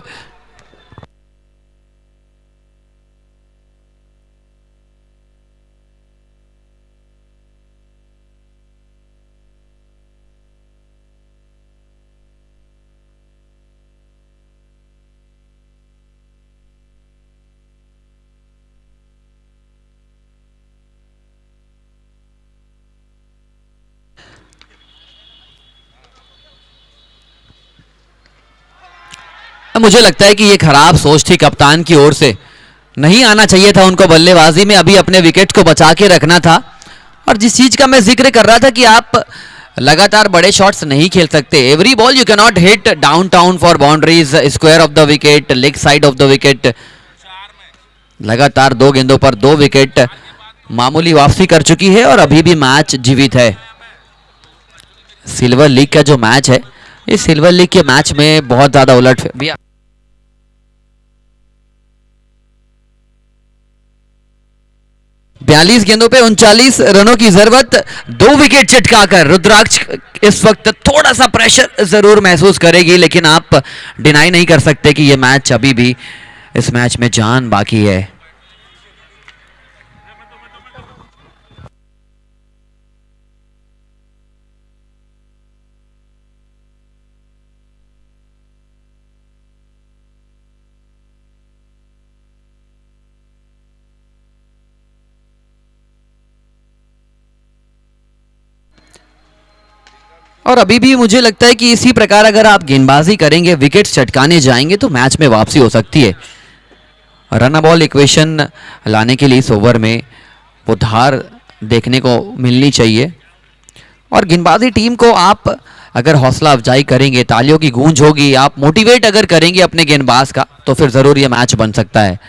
मुझे लगता है कि ये खराब सोच थी कप्तान की ओर से. नहीं आना चाहिए था उनको बल्लेबाजी में, अभी अपने विकेट को बचा के रखना था. और जिस चीज का मैं जिक्र कर रहा था कि आप लगातार बड़े शॉट्स नहीं खेल सकते. Every ball you can not hit down town for boundaries, square of the wicket, leg side of the wicket. लगातार 2 गेंदों पर 2 विकेट, मामूली वापसी कर चुकी है और अभी भी मैच जीवित है. सिल्वर लीग का जो मैच है, इस सिल्वर लीग के मैच में बहुत ज्यादा उलट भी 42 गेंदों पे 39 रनों की जरूरत, 2 विकेट चटकाकर रुद्राक्ष इस वक्त थोड़ा सा प्रेशर जरूर महसूस करेगी, लेकिन आप डिनाई नहीं कर सकते कि यह मैच अभी भी, इस मैच में जान बाकी है। और अभी भी मुझे लगता है कि इसी प्रकार अगर आप गेंदबाजी करेंगे, विकेट्स चटकाने जाएंगे, तो मैच में वापसी हो सकती है। रन बॉल इक्वेशन लाने के लिए इस ओवर में वो धार देखने को मिलनी चाहिए। और गेंदबाजी टीम को आप अगर हौसला अफजाई करेंगे, तालियों की गूंज होगी, आप मोटिवेट अगर करेंगे अपने गेंदबाज का, तो फिर जरूर ये मैच बन सकता है।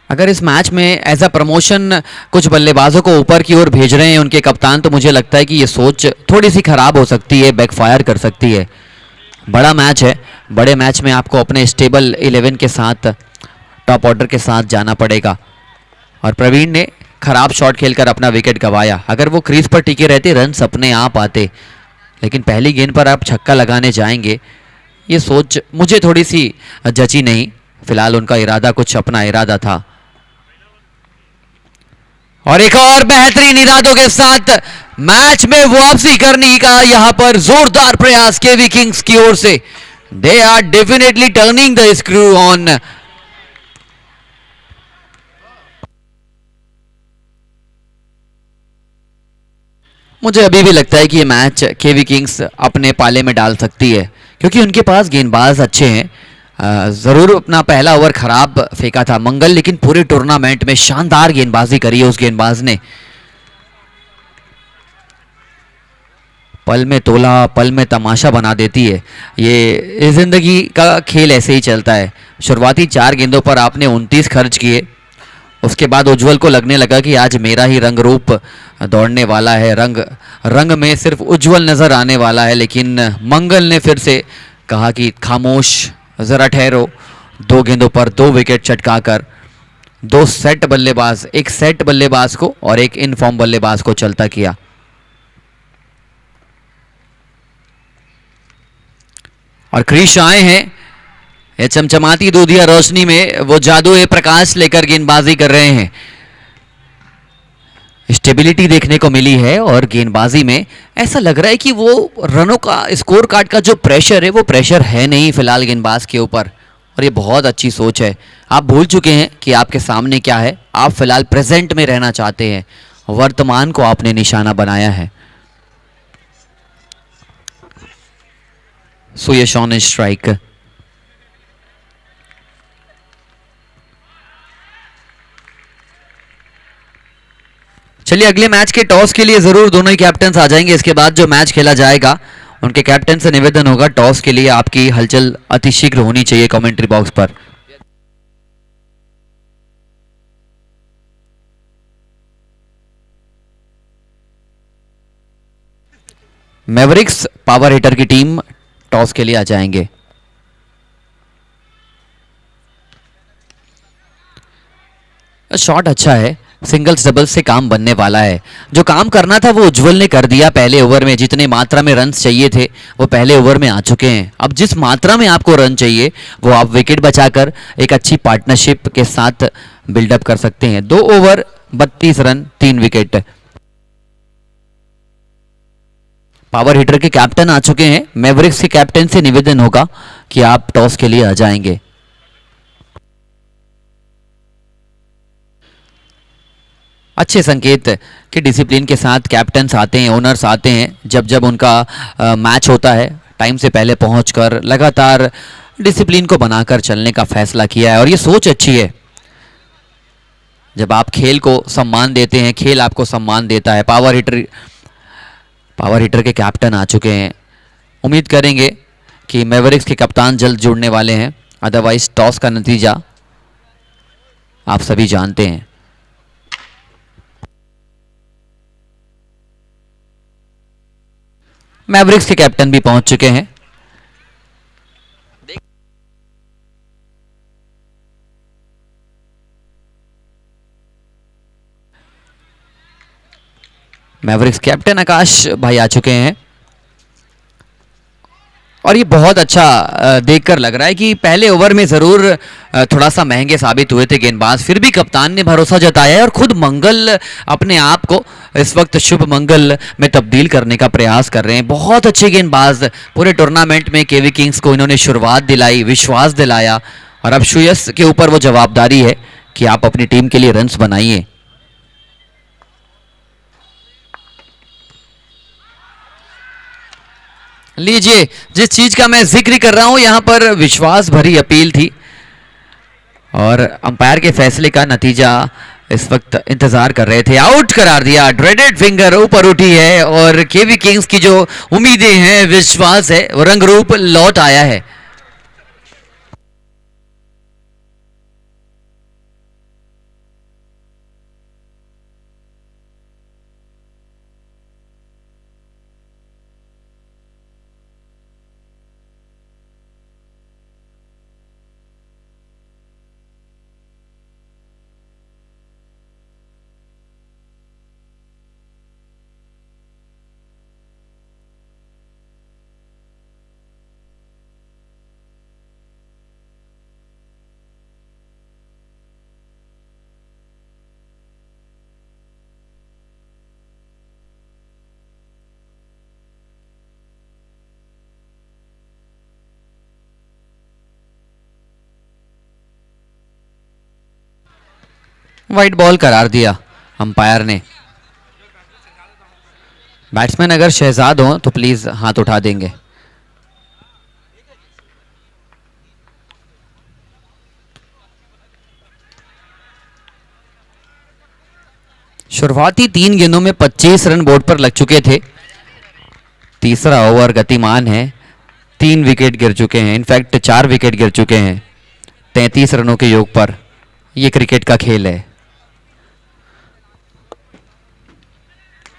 अगर इस मैच में एज अ प्रमोशन कुछ बल्लेबाजों को ऊपर की ओर भेज रहे हैं उनके कप्तान, तो मुझे लगता है कि ये सोच थोड़ी सी खराब हो सकती है, बैकफायर कर सकती है। बड़ा मैच है, बड़े मैच में आपको अपने स्टेबल 11 के साथ, टॉप ऑर्डर के साथ जाना पड़ेगा। और प्रवीण ने खराब शॉट खेलकर अपना विकेट गंवाया। अगर वो क्रीज पर टिके रहते, रन अपने आप आते, लेकिन पहली गेंद पर आप छक्का लगाने जाएंगे, ये सोच मुझे थोड़ी सी जची नहीं। फिलहाल उनका इरादा कुछ अपना इरादा था। और एक और बेहतरीन इरादों के साथ मैच में वापसी करने का यहां पर जोरदार प्रयास केवी किंग्स की ओर से। They are definitely turning the screw on. मुझे अभी भी लगता है कि ये मैच केवी किंग्स अपने पाले में डाल सकती है, क्योंकि उनके पास गेंदबाज अच्छे हैं। जरूर अपना पहला ओवर खराब फेंका था मंगल, लेकिन पूरे टूर्नामेंट में शानदार गेंदबाजी करी है उस गेंदबाज ने। पल में तोला, पल में तमाशा बना देती है। ये जिंदगी का खेल ऐसे ही चलता है। शुरुआती 4 गेंदों पर आपने 29 खर्च किए, उसके बाद उज्जवल को लगने लगा कि आज मेरा ही रंग रूप दौड़ने वाला है, रंग रंग में सिर्फ उज्जवल नजर आने वाला है। लेकिन मंगल ने फिर से कहा कि खामोश, जरा ठहरो। 2 गेंदों पर 2 विकेट चटकाकर 2 सेट बल्लेबाज, एक सेट बल्लेबाज को और एक इनफॉर्म बल्लेबाज को चलता किया। और क्रीज आए हैं, ये चमचमाती दूधिया रोशनी में वो जादू प्रकाश लेकर गेंदबाजी कर रहे हैं। स्टेबिलिटी देखने को मिली है और गेंदबाजी में ऐसा लग रहा है कि वो रनों का, स्कोर कार्ड का जो प्रेशर है, वो प्रेशर है नहीं फिलहाल गेंदबाज के ऊपर। और ये बहुत अच्छी सोच है। आप भूल चुके हैं कि आपके सामने क्या है, आप फिलहाल प्रेजेंट में रहना चाहते हैं, वर्तमान को आपने निशाना बनाया है। सुयश ऑन स्ट्राइक। चलिए अगले मैच के टॉस के लिए जरूर दोनों ही कैप्टन आ जाएंगे। इसके बाद जो मैच खेला जाएगा, उनके कैप्टन से निवेदन होगा, टॉस के लिए आपकी हलचल अतिशीघ्र होनी चाहिए कमेंट्री बॉक्स पर। मैवरिक्स पावर हिटर की टीम टॉस के लिए आ जाएंगे। शॉट अच्छा है, सिंगल्स डबल्स से काम बनने वाला है। जो काम करना था वो उज्जवल ने कर दिया पहले ओवर में। जितने मात्रा में रन्स चाहिए थे वो पहले ओवर में आ चुके हैं। अब जिस मात्रा में आपको रन चाहिए वो आप विकेट बचाकर एक अच्छी पार्टनरशिप के साथ बिल्डअप कर सकते हैं। 2 over 32 run 3 wicket. Power hitter के कैप्टन आ चुके हैं। मैवरिक्स के कैप्टन से निवेदन होगा कि आप टॉस के लिए आ जाएंगे। अच्छे संकेत कि डिसिप्लिन के साथ कैप्टन्स आते हैं, ओनर्स आते हैं। जब जब उनका मैच होता है, टाइम से पहले पहुंचकर लगातार डिसिप्लिन को बनाकर चलने का फैसला किया है, और ये सोच अच्छी है। जब आप खेल को सम्मान देते हैं, खेल आपको सम्मान देता है। पावर हिटर के कैप्टन आ चुके हैं। उम्मीद करेंगे कि मैवरिक्स के कप्तान जल्द जुड़ने वाले हैं, अदरवाइज टॉस का नतीजा आप सभी जानते हैं। मैवरिक्स के कैप्टन भी पहुंच चुके हैं। मैवरिक्स कैप्टन आकाश भाई आ चुके हैं और ये बहुत अच्छा देखकर लग रहा है कि पहले ओवर में ज़रूर थोड़ा सा महंगे साबित हुए थे गेंदबाज, फिर भी कप्तान ने भरोसा जताया है और खुद मंगल अपने आप को इस वक्त शुभ मंगल में तब्दील करने का प्रयास कर रहे हैं। बहुत अच्छे गेंदबाज पूरे टूर्नामेंट में केवी किंग्स को इन्होंने शुरुआत दिलाई, विश्वास दिलाया और अब श्रेयस के ऊपर वो जवाबदारी है कि आप अपनी टीम के लिए रन्स बनाइए। लीजिए, जिस चीज का मैं जिक्र कर रहा हूं यहां पर विश्वास भरी अपील थी और अंपायर के फैसले का नतीजा इस वक्त इंतजार कर रहे थे। आउट करार दिया, ड्रेडेड फिंगर ऊपर उठी है और केवी किंग्स की जो उम्मीदें हैं, विश्वास है, वो रंग रूप लौट आया है। व्हाइट बॉल करार दिया अंपायर ने। बैट्समैन अगर शहजाद हो तो प्लीज हाथ उठा देंगे। शुरुआती 3 गेंदों में 25 रन बोर्ड पर लग चुके थे। तीसरा ओवर गतिमान है, 3 विकेट गिर चुके हैं, इनफैक्ट 4 विकेट गिर चुके हैं 33 रनों के योग पर। यह क्रिकेट का खेल है।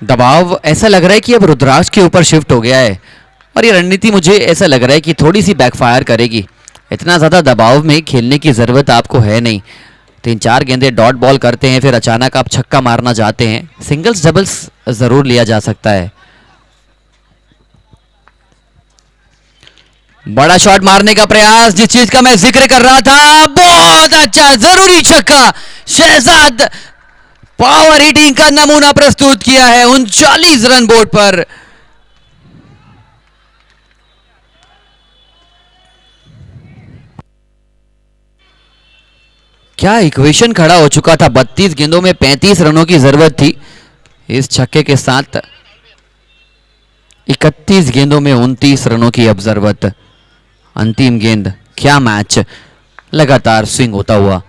दबाव ऐसा लग रहा है कि अब रुद्राक्ष के ऊपर शिफ्ट हो गया है और ये रणनीति मुझे ऐसा लग रहा है कि थोड़ी सी बैकफायर करेगी। इतना ज़्यादा दबाव में खेलने की ज़रूरत आपको है नहीं। 3-4 गेंदे डॉट बॉल करते हैं, फिर अचानक आप छक्का मारना चाहते हैं, सिंगल्स डबल्स ज़रूर लिया जा सकता है। बड़ा शॉट मारने का प्रयास, जिस चीज का मैं जिक्र कर रहा था, बहुत अच्छा जरूरी छक्का। शहजाद पावर हिटिंग का नमूना प्रस्तुत किया है 39 रन बोर्ड पर। क्या इक्वेशन खड़ा हो चुका था। 32 गेंदों में 35 रनों की जरूरत थी। इस छक्के के साथ 31 गेंदों में 29 रनों की अब जरूरत। अंतिम गेंद, क्या मैच, लगातार स्विंग होता हुआ।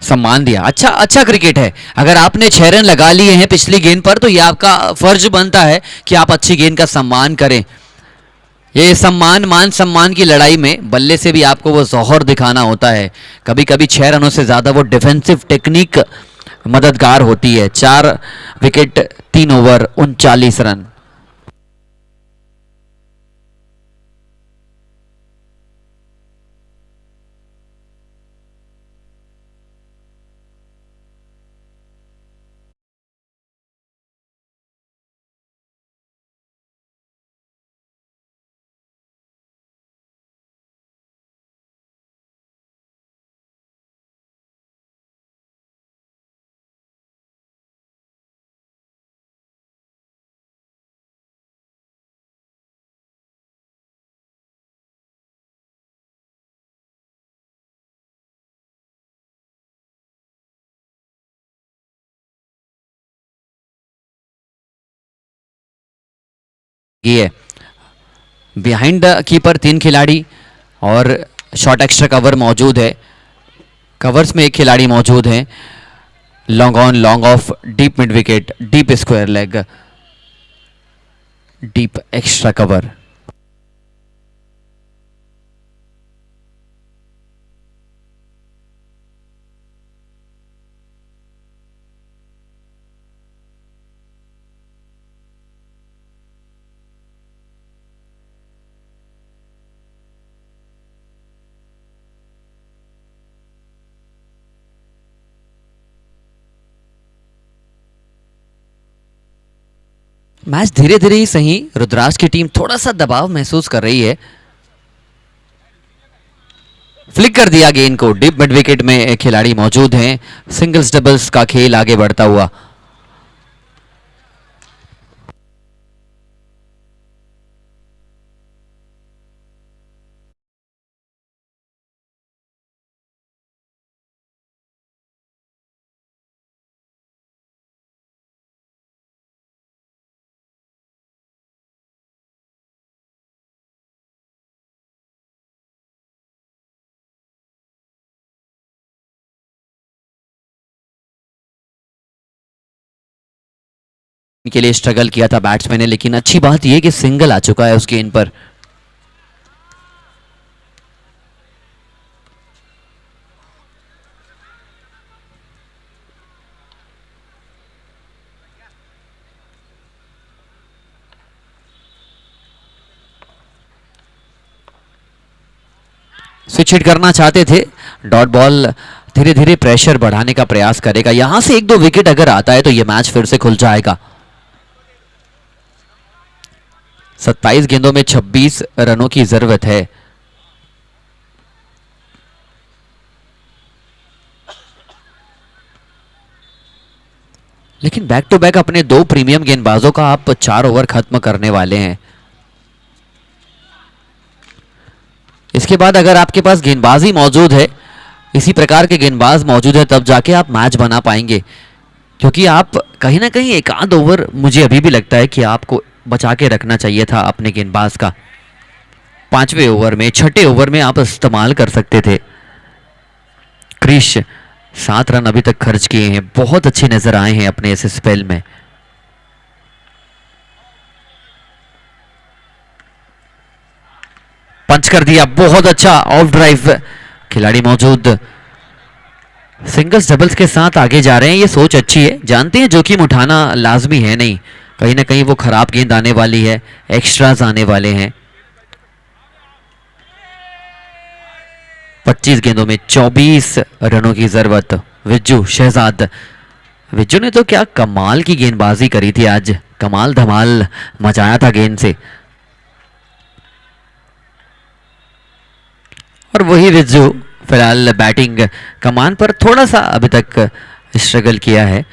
सम्मान दिया। अच्छा अच्छा क्रिकेट है। अगर आपने 6 रन लगा लिए हैं पिछली गेंद पर तो यह आपका फर्ज बनता है कि आप अच्छी गेंद का सम्मान करें। ये सम्मान मान सम्मान की लड़ाई में बल्ले से भी आपको वो जौहर दिखाना होता है। कभी कभी 6 रनों से ज़्यादा वो डिफेंसिव टेक्निक मददगार होती है। 4 विकेट 3 ओवर 39 रन। ये है बिहाइंड द कीपर 3 खिलाड़ी और शॉर्ट एक्स्ट्रा कवर मौजूद है। कवर्स में एक खिलाड़ी मौजूद है। Long on, long off, deep mid wicket, deep square leg, deep extra cover. Match धीरे धीरे ही सही रुद्राक्ष की टीम थोड़ा सा दबाव महसूस कर रही है। फ्लिक कर दिया गेंद को, डीप मिड विकेट में खिलाड़ी मौजूद हैं। सिंगल्स डबल्स का खेल आगे बढ़ता हुआ। के लिए स्ट्रगल किया था बैट्समैन ने, लेकिन अच्छी बात यह कि सिंगल आ चुका है उस गेंद पर। स्विच हिट करना चाहते थे। डॉट बॉल धीरे धीरे प्रेशर बढ़ाने का प्रयास करेगा। यहां से एक दो विकेट अगर आता है तो यह मैच फिर से खुल जाएगा। 27 गेंदों में 26 रनों की जरूरत है। लेकिन बैक टू बैक अपने दो प्रीमियम गेंदबाजों का आप 4 ओवर खत्म करने वाले हैं। इसके बाद अगर आपके पास गेंदबाजी मौजूद है, इसी प्रकार के गेंदबाज मौजूद है, तब जाके आप मैच बना पाएंगे। क्योंकि आप कहीं ना कहीं एक आध ओवर मुझे अभी भी लगता है कि आपको बचा के रखना चाहिए था अपने गेंदबाज का। 5वें ओवर में, 6ठे ओवर में आप इस्तेमाल कर सकते थे। क्रिश 7 रन अभी तक खर्च किए हैं, बहुत अच्छे नजर आए हैं अपने इस स्पेल में। पंच कर दिया, बहुत अच्छा ऑफ ड्राइव, खिलाड़ी मौजूद। सिंगल्स डबल्स के साथ आगे जा रहे हैं, ये सोच अच्छी है। जानते हैं जोखिम उठाना लाजमी है नहीं, कहीं ना कहीं वो खराब गेंद आने वाली है, एक्स्ट्राज आने वाले हैं। 25 गेंदों में 24 रनों की जरूरत। विज्जू शहजाद, विज्जू ने तो क्या कमाल की गेंदबाजी करी थी आज, कमाल धमाल मचाया था गेंद से। और वही विज्जू फिलहाल बैटिंग कमान पर थोड़ा सा अभी तक स्ट्रगल किया है।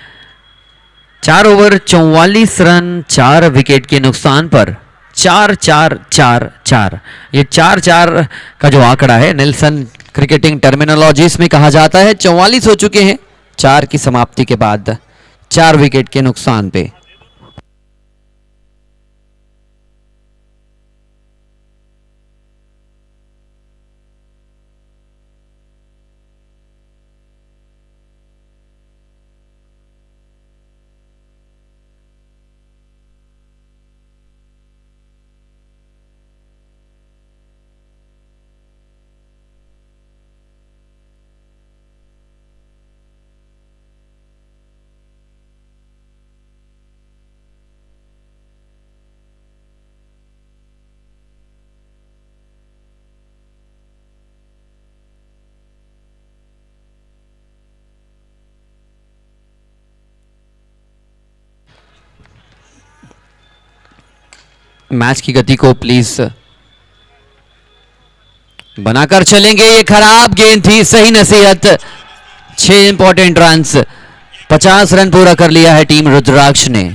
4 ओवर 44 रन 4 विकेट के नुकसान पर 4-4-4-4। ये 4-4 का जो आंकड़ा है नेल्सन क्रिकेटिंग टर्मिनोलॉजीज में कहा जाता है। 44 हो चुके हैं 4 की समाप्ति के बाद, 4 विकेट के नुकसान पे। मैच की गति को प्लीज बनाकर चलेंगे। ये खराब गेंद थी, सही नसीहत। 6 इंपॉर्टेंट रन्स, 50 रन पूरा कर लिया है टीम रुद्राक्ष ने।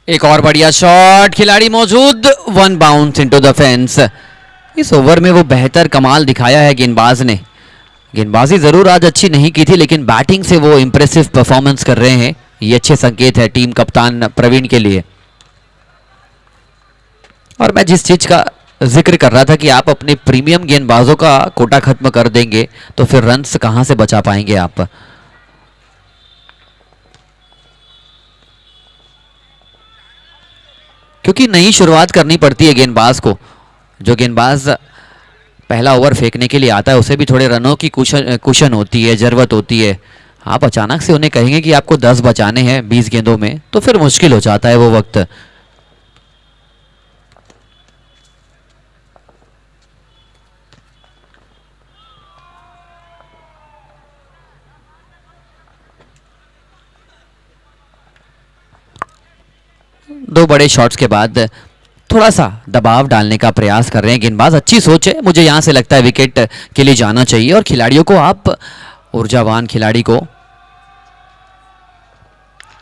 एक और बढ़िया शॉट, खिलाड़ी मौजूद, 1 बाउंस इनटू द फेंस। इस ओवर में वो बेहतर कमाल दिखाया है गेंदबाज ने। गेंदबाजी जरूर आज अच्छी नहीं की थी, लेकिन बैटिंग से वो इंप्रेसिव परफॉर्मेंस कर रहे हैं। ये अच्छे संकेत है टीम कप्तान प्रवीण के लिए। और मैं जिस चीज का जिक्र कर रहा था कि आप अपने प्रीमियम गेंदबाजों का कोटा खत्म कर देंगे तो फिर रन्स कहां से बचा पाएंगे आप। क्योंकि नई शुरुआत करनी पड़ती है गेंदबाज को। जो गेंदबाज पहला ओवर फेंकने के लिए आता है उसे भी थोड़े रनों की कुशन होती है, जरूरत होती है। आप अचानक से उन्हें कहेंगे कि आपको 10 बचाने हैं 20 गेंदों में, तो फिर मुश्किल हो जाता है वो वक्त। दो बड़े शॉट्स के बाद थोड़ा सा दबाव डालने का प्रयास कर रहे हैं गेंदबाज। अच्छी सोच है, मुझे यहां से लगता है विकेट के लिए जाना चाहिए। और खिलाड़ियों को, आप ऊर्जावान खिलाड़ी को,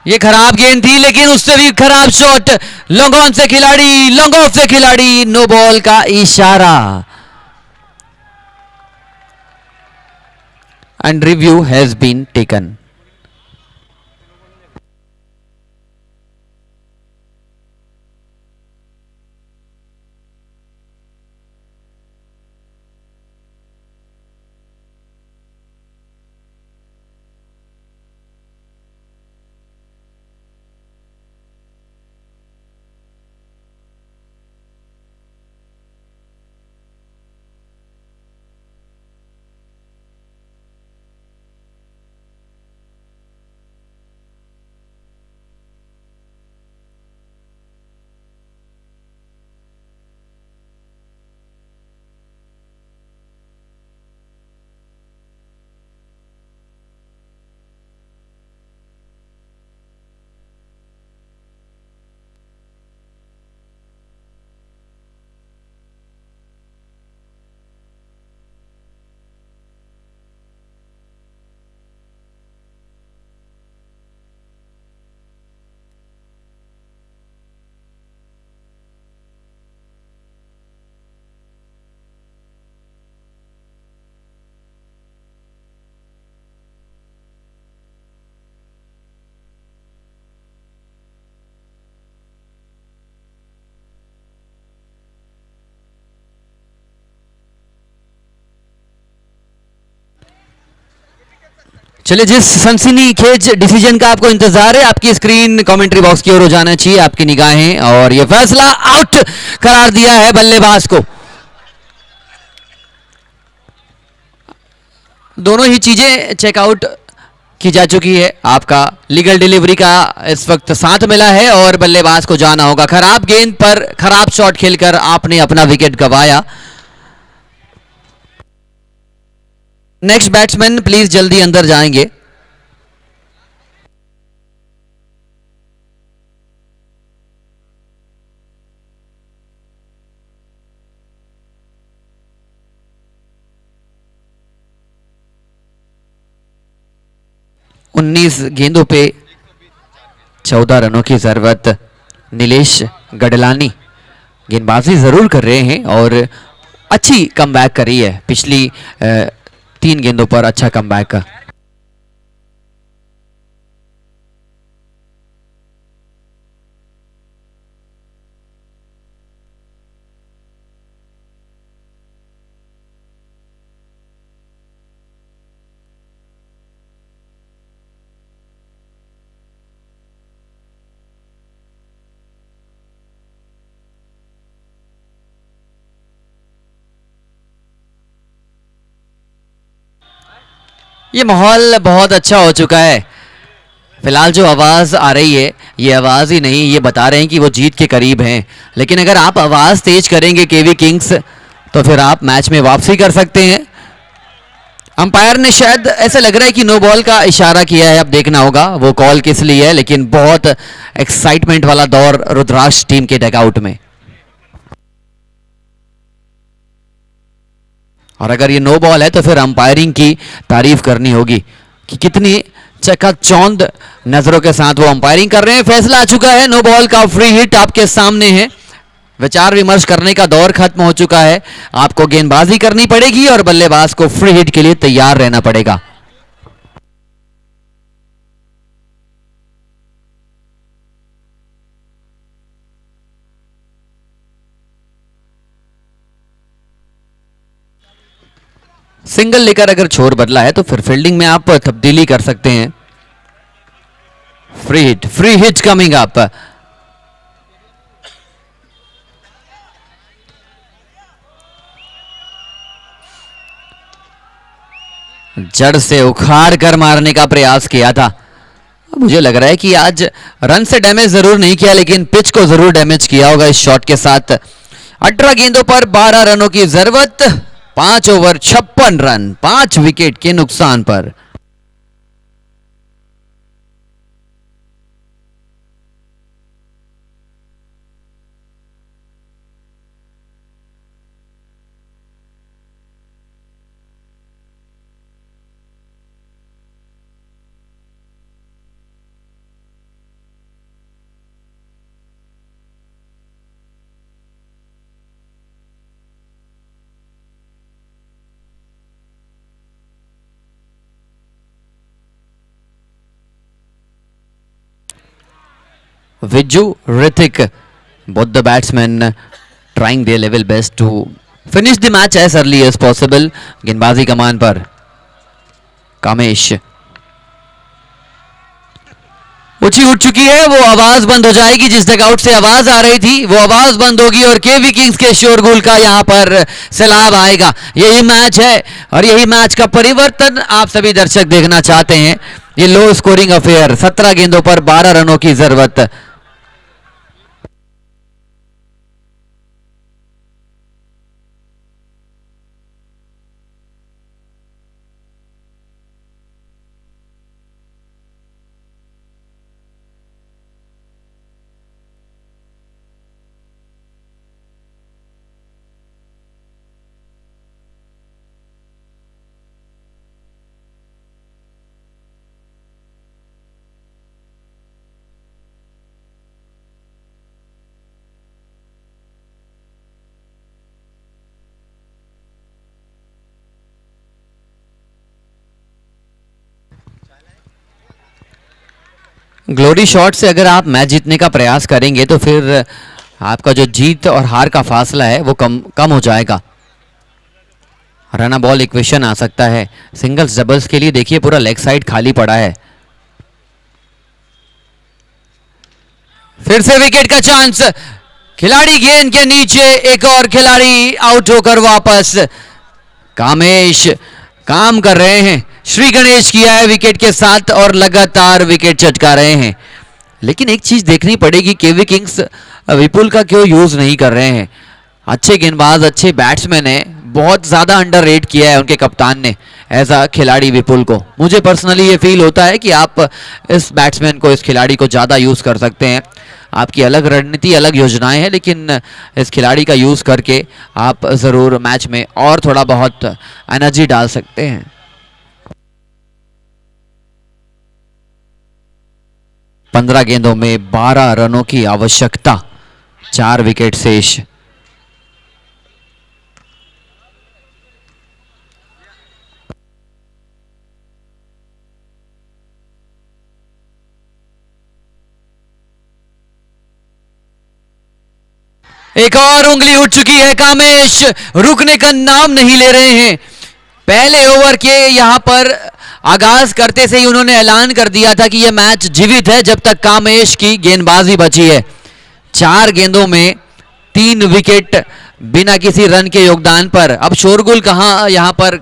ये खराब गेंद थी लेकिन उससे भी खराब शॉट, लॉन्ग ऑन से खिलाड़ी, लॉन्ग ऑफ से खिलाड़ी, नो बॉल का इशारा and review has been taken. चलिए, जिस सनसनीखेज डिसीजन का आपको इंतजार है, आपकी स्क्रीन कमेंट्री बॉक्स की ओर हो जाना चाहिए, आपकी निगाहें। और ये फैसला आउट करार दिया है बल्लेबाज को। दोनों ही चीजें चेकआउट की जा चुकी है। आपका लीगल डिलीवरी का इस वक्त साथ मिला है और बल्लेबाज को जाना होगा। खराब गेंद पर खराब शॉट खेलकर आपने अपना विकेट गंवाया। नेक्स्ट बैट्समैन प्लीज जल्दी अंदर जाएंगे। उन्नीस गेंदों पे 14 रनों की जरूरत। नीलेश गडलानी गेंदबाजी जरूर कर रहे हैं और अच्छी कमबैक करी है। पिछली 3 गेंदों पर अच्छा कमबैक। ये माहौल बहुत अच्छा हो चुका है। फिलहाल जो आवाज़ आ रही है, ये आवाज़ ही नहीं, ये बता रहे हैं कि वो जीत के करीब हैं। लेकिन अगर आप आवाज़ तेज करेंगे केवी किंग्स, तो फिर आप मैच में वापसी कर सकते हैं। अंपायर ने शायद ऐसा लग रहा है कि नो बॉल का इशारा किया है, अब देखना होगा वो कॉल किस लिए है। लेकिन बहुत एक्साइटमेंट वाला दौर रुद्राक्ष टीम के डगआउट में। और अगर ये नो बॉल है तो फिर अंपायरिंग की तारीफ करनी होगी कि कितनी चकाचौंध नजरों के साथ वो अंपायरिंग कर रहे हैं। फैसला आ चुका है, नो बॉल का फ्री हिट आपके सामने है। विचार विमर्श करने का दौर खत्म हो चुका है। आपको गेंदबाजी करनी पड़ेगी और बल्लेबाज को फ्री हिट के लिए तैयार रहना पड़ेगा। सिंगल लेकर अगर छोर बदला है तो फिर फील्डिंग में आप तब्दीली कर सकते हैं। Free hit coming up. जड़ से उखाड़ कर मारने का प्रयास किया था। मुझे लग रहा है कि आज रन से डैमेज जरूर नहीं किया, लेकिन पिच को जरूर डैमेज किया होगा इस शॉट के साथ। 18 गेंदों पर 12 रनों की जरूरत, 5 ओवर 56 रन, 5 विकेट के नुकसान पर। Viju, Ritik, both the batsmen trying their level best to finish the match as early as possible. गेंदबाजी कमान पर कामेश, ऊंची उठ चुकी है, वो आवाज बंद हो जाएगी। जिस डगआउट से आवाज आ रही थी वो आवाज बंद होगी और केवी किंग्स के शोरगुल का यहां पर सैलाब आएगा। यही मैच है और यही मैच का परिवर्तन आप सभी दर्शक देखना चाहते हैं। ये लो स्कोरिंग अफेयर, 17 गेंदों पर 12 रनों की जरूरत। ग्लोरी शॉट से अगर आप मैच जीतने का प्रयास करेंगे तो फिर आपका जो जीत और हार का फासला है वो कम हो जाएगा। रन बॉल इक्वेशन आ सकता है। सिंगल्स डबल्स के लिए देखिए पूरा लेग साइड खाली पड़ा है। फिर से विकेट का चांस, खिलाड़ी गेंद के नीचे, एक और खिलाड़ी आउट होकर वापस। कामेश काम कर रहे हैं, श्री गणेश किया है विकेट के साथ और लगातार विकेट चटका रहे हैं। लेकिन एक चीज देखनी पड़ेगी, केवी किंग्स विपुल का क्यों यूज नहीं कर रहे हैं। अच्छे गेंदबाज, अच्छे बैट्समैन है, बहुत ज्यादा अंडररेट किया है उनके कप्तान ने एज अ खिलाड़ी विपुल को। मुझे पर्सनली ये फील होता है कि आप इस बैट्समैन को, इस खिलाड़ी को ज्यादा यूज कर सकते हैं। आपकी अलग रणनीति, अलग योजनाएं हैं, लेकिन इस खिलाड़ी का यूज करके आप जरूर मैच में और थोड़ा बहुत एनर्जी डाल सकते हैं। 15 गेंदों में 12 रनों की आवश्यकता, 4 विकेट शेष। एक और उंगली उठ चुकी है, कामेश रुकने का नाम नहीं ले रहे हैं। पहले ओवर के यहां पर आगाज करते से ही उन्होंने ऐलान कर दिया था कि यह मैच जीवित है जब तक कामेश की गेंदबाजी बची है। 4 गेंदों में 3 विकेट बिना किसी रन के योगदान पर। अब शोरगुल कहां यहां पर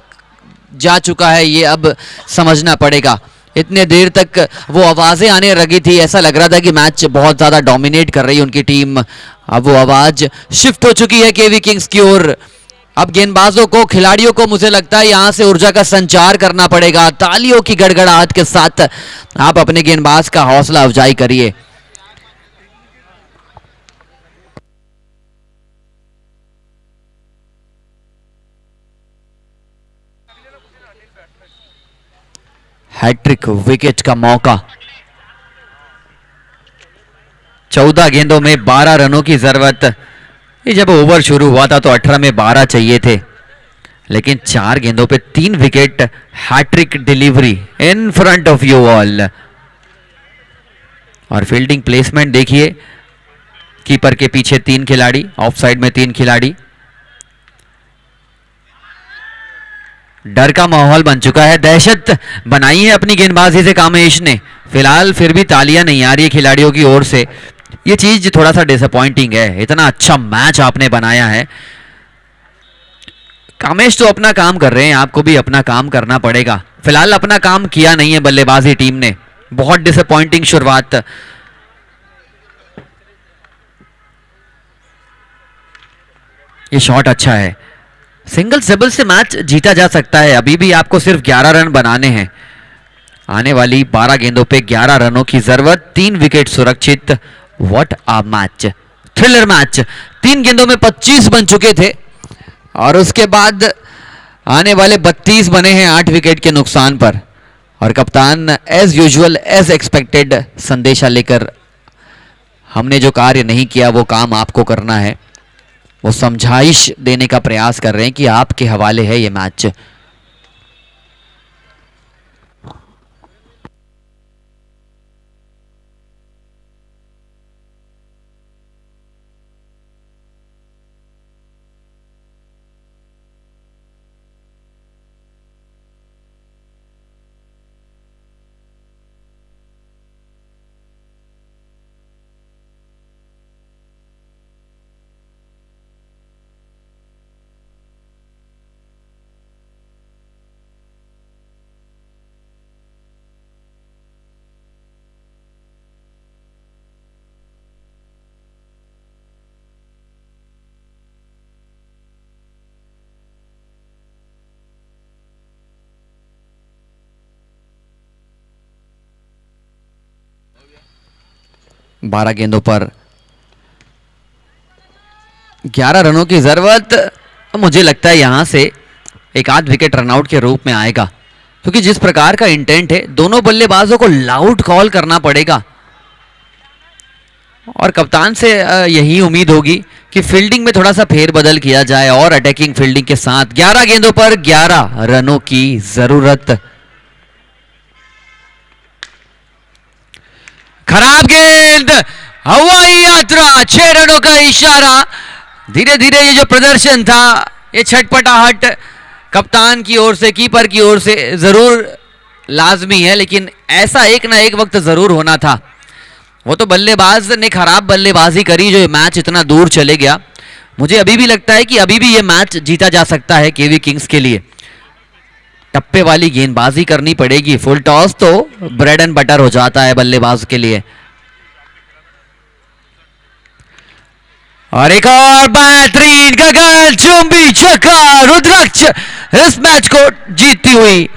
जा चुका है ये अब समझना पड़ेगा। इतने देर तक वो आवाजें आने लगी थी, ऐसा लग रहा था कि मैच बहुत ज्यादा डोमिनेट कर रही है उनकी टीम। अब वो आवाज शिफ्ट हो चुकी है केवी किंग्स की ओर। अब गेंदबाजों को, खिलाड़ियों को मुझे लगता है यहां से ऊर्जा का संचार करना पड़ेगा। तालियों की गड़गड़ाहट के साथ आप अपने गेंदबाज का हौसला अफजाई करिए। हैट्रिक विकेट का मौका। 14 गेंदों में 12 रनों की जरूरत। ये जब ओवर शुरू हुआ था तो 18 में 12 चाहिए थे, लेकिन 4 गेंदों पे 3 wicket, hattrick delivery in front of you all. और फील्डिंग प्लेसमेंट देखिए, कीपर के पीछे 3 खिलाड़ी, ऑफ साइड में 3 खिलाड़ी। डर का माहौल बन चुका है, दहशत बनाई है अपनी गेंदबाजी से कामेश ने। फिलहाल फिर भी तालियां नहीं आ रही है खिलाड़ियों की ओर से। ये चीज थोड़ा सा डिसअपॉइंटिंग है। इतना अच्छा मैच आपने बनाया है, कामेश तो अपना काम कर रहे हैं, आपको भी अपना काम करना पड़ेगा। फिलहाल अपना काम किया नहीं है बल्लेबाजी टीम ने, बहुत डिसअपॉइंटिंग शुरुआत। ये शॉट अच्छा है, सिंगल डबल से मैच जीता जा सकता है। अभी भी आपको सिर्फ 11 रन बनाने हैं। आने वाली 12 गेंदों पे 11 रनों की जरूरत, 3 विकेट सुरक्षित। What a match, thriller match. 3 गेंदों में 25 बन चुके थे और उसके बाद आने वाले 32 बने हैं 8 विकेट के नुकसान पर। और कप्तान एज यूजुअल एज एक्सपेक्टेड संदेशा लेकर, हमने जो कार्य नहीं किया वो काम आपको करना है, वो समझाइश देने का प्रयास कर रहे हैं कि आपके हवाले है ये मैच। बारह गेंदों पर 11 रनों की जरूरत। मुझे लगता है यहां से एक आध विकेट रनआउट के रूप में आएगा, क्योंकि जिस प्रकार का इंटेंट है, दोनों बल्लेबाजों को लाउड कॉल करना पड़ेगा। और कप्तान से यही उम्मीद होगी कि फील्डिंग में थोड़ा सा फेरबदल किया जाए और अटैकिंग फील्डिंग के साथ। 11 गेंदों पर 11 रनों की जरूरत। खराब गेंद, हवाई यात्रा, 6 रनों का इशारा। धीरे धीरे ये जो प्रदर्शन था, ये छटपटाहट कप्तान की ओर से, कीपर की ओर से जरूर लाजमी है, लेकिन ऐसा एक ना एक वक्त जरूर होना था। वो तो बल्लेबाज ने खराब बल्लेबाजी करी जो मैच इतना दूर चले गया। मुझे अभी भी लगता है कि अभी भी ये मैच जीता जा सकता है केवी किंग्स के लिए। टप्पे वाली गेंदबाजी करनी पड़ेगी, फुल टॉस तो ब्रेड एंड बटर हो जाता है बल्लेबाज के लिए। और एक और बेहतरीन गगनचुंबी छक्का, रुद्राक्ष इस मैच को जीतती हुई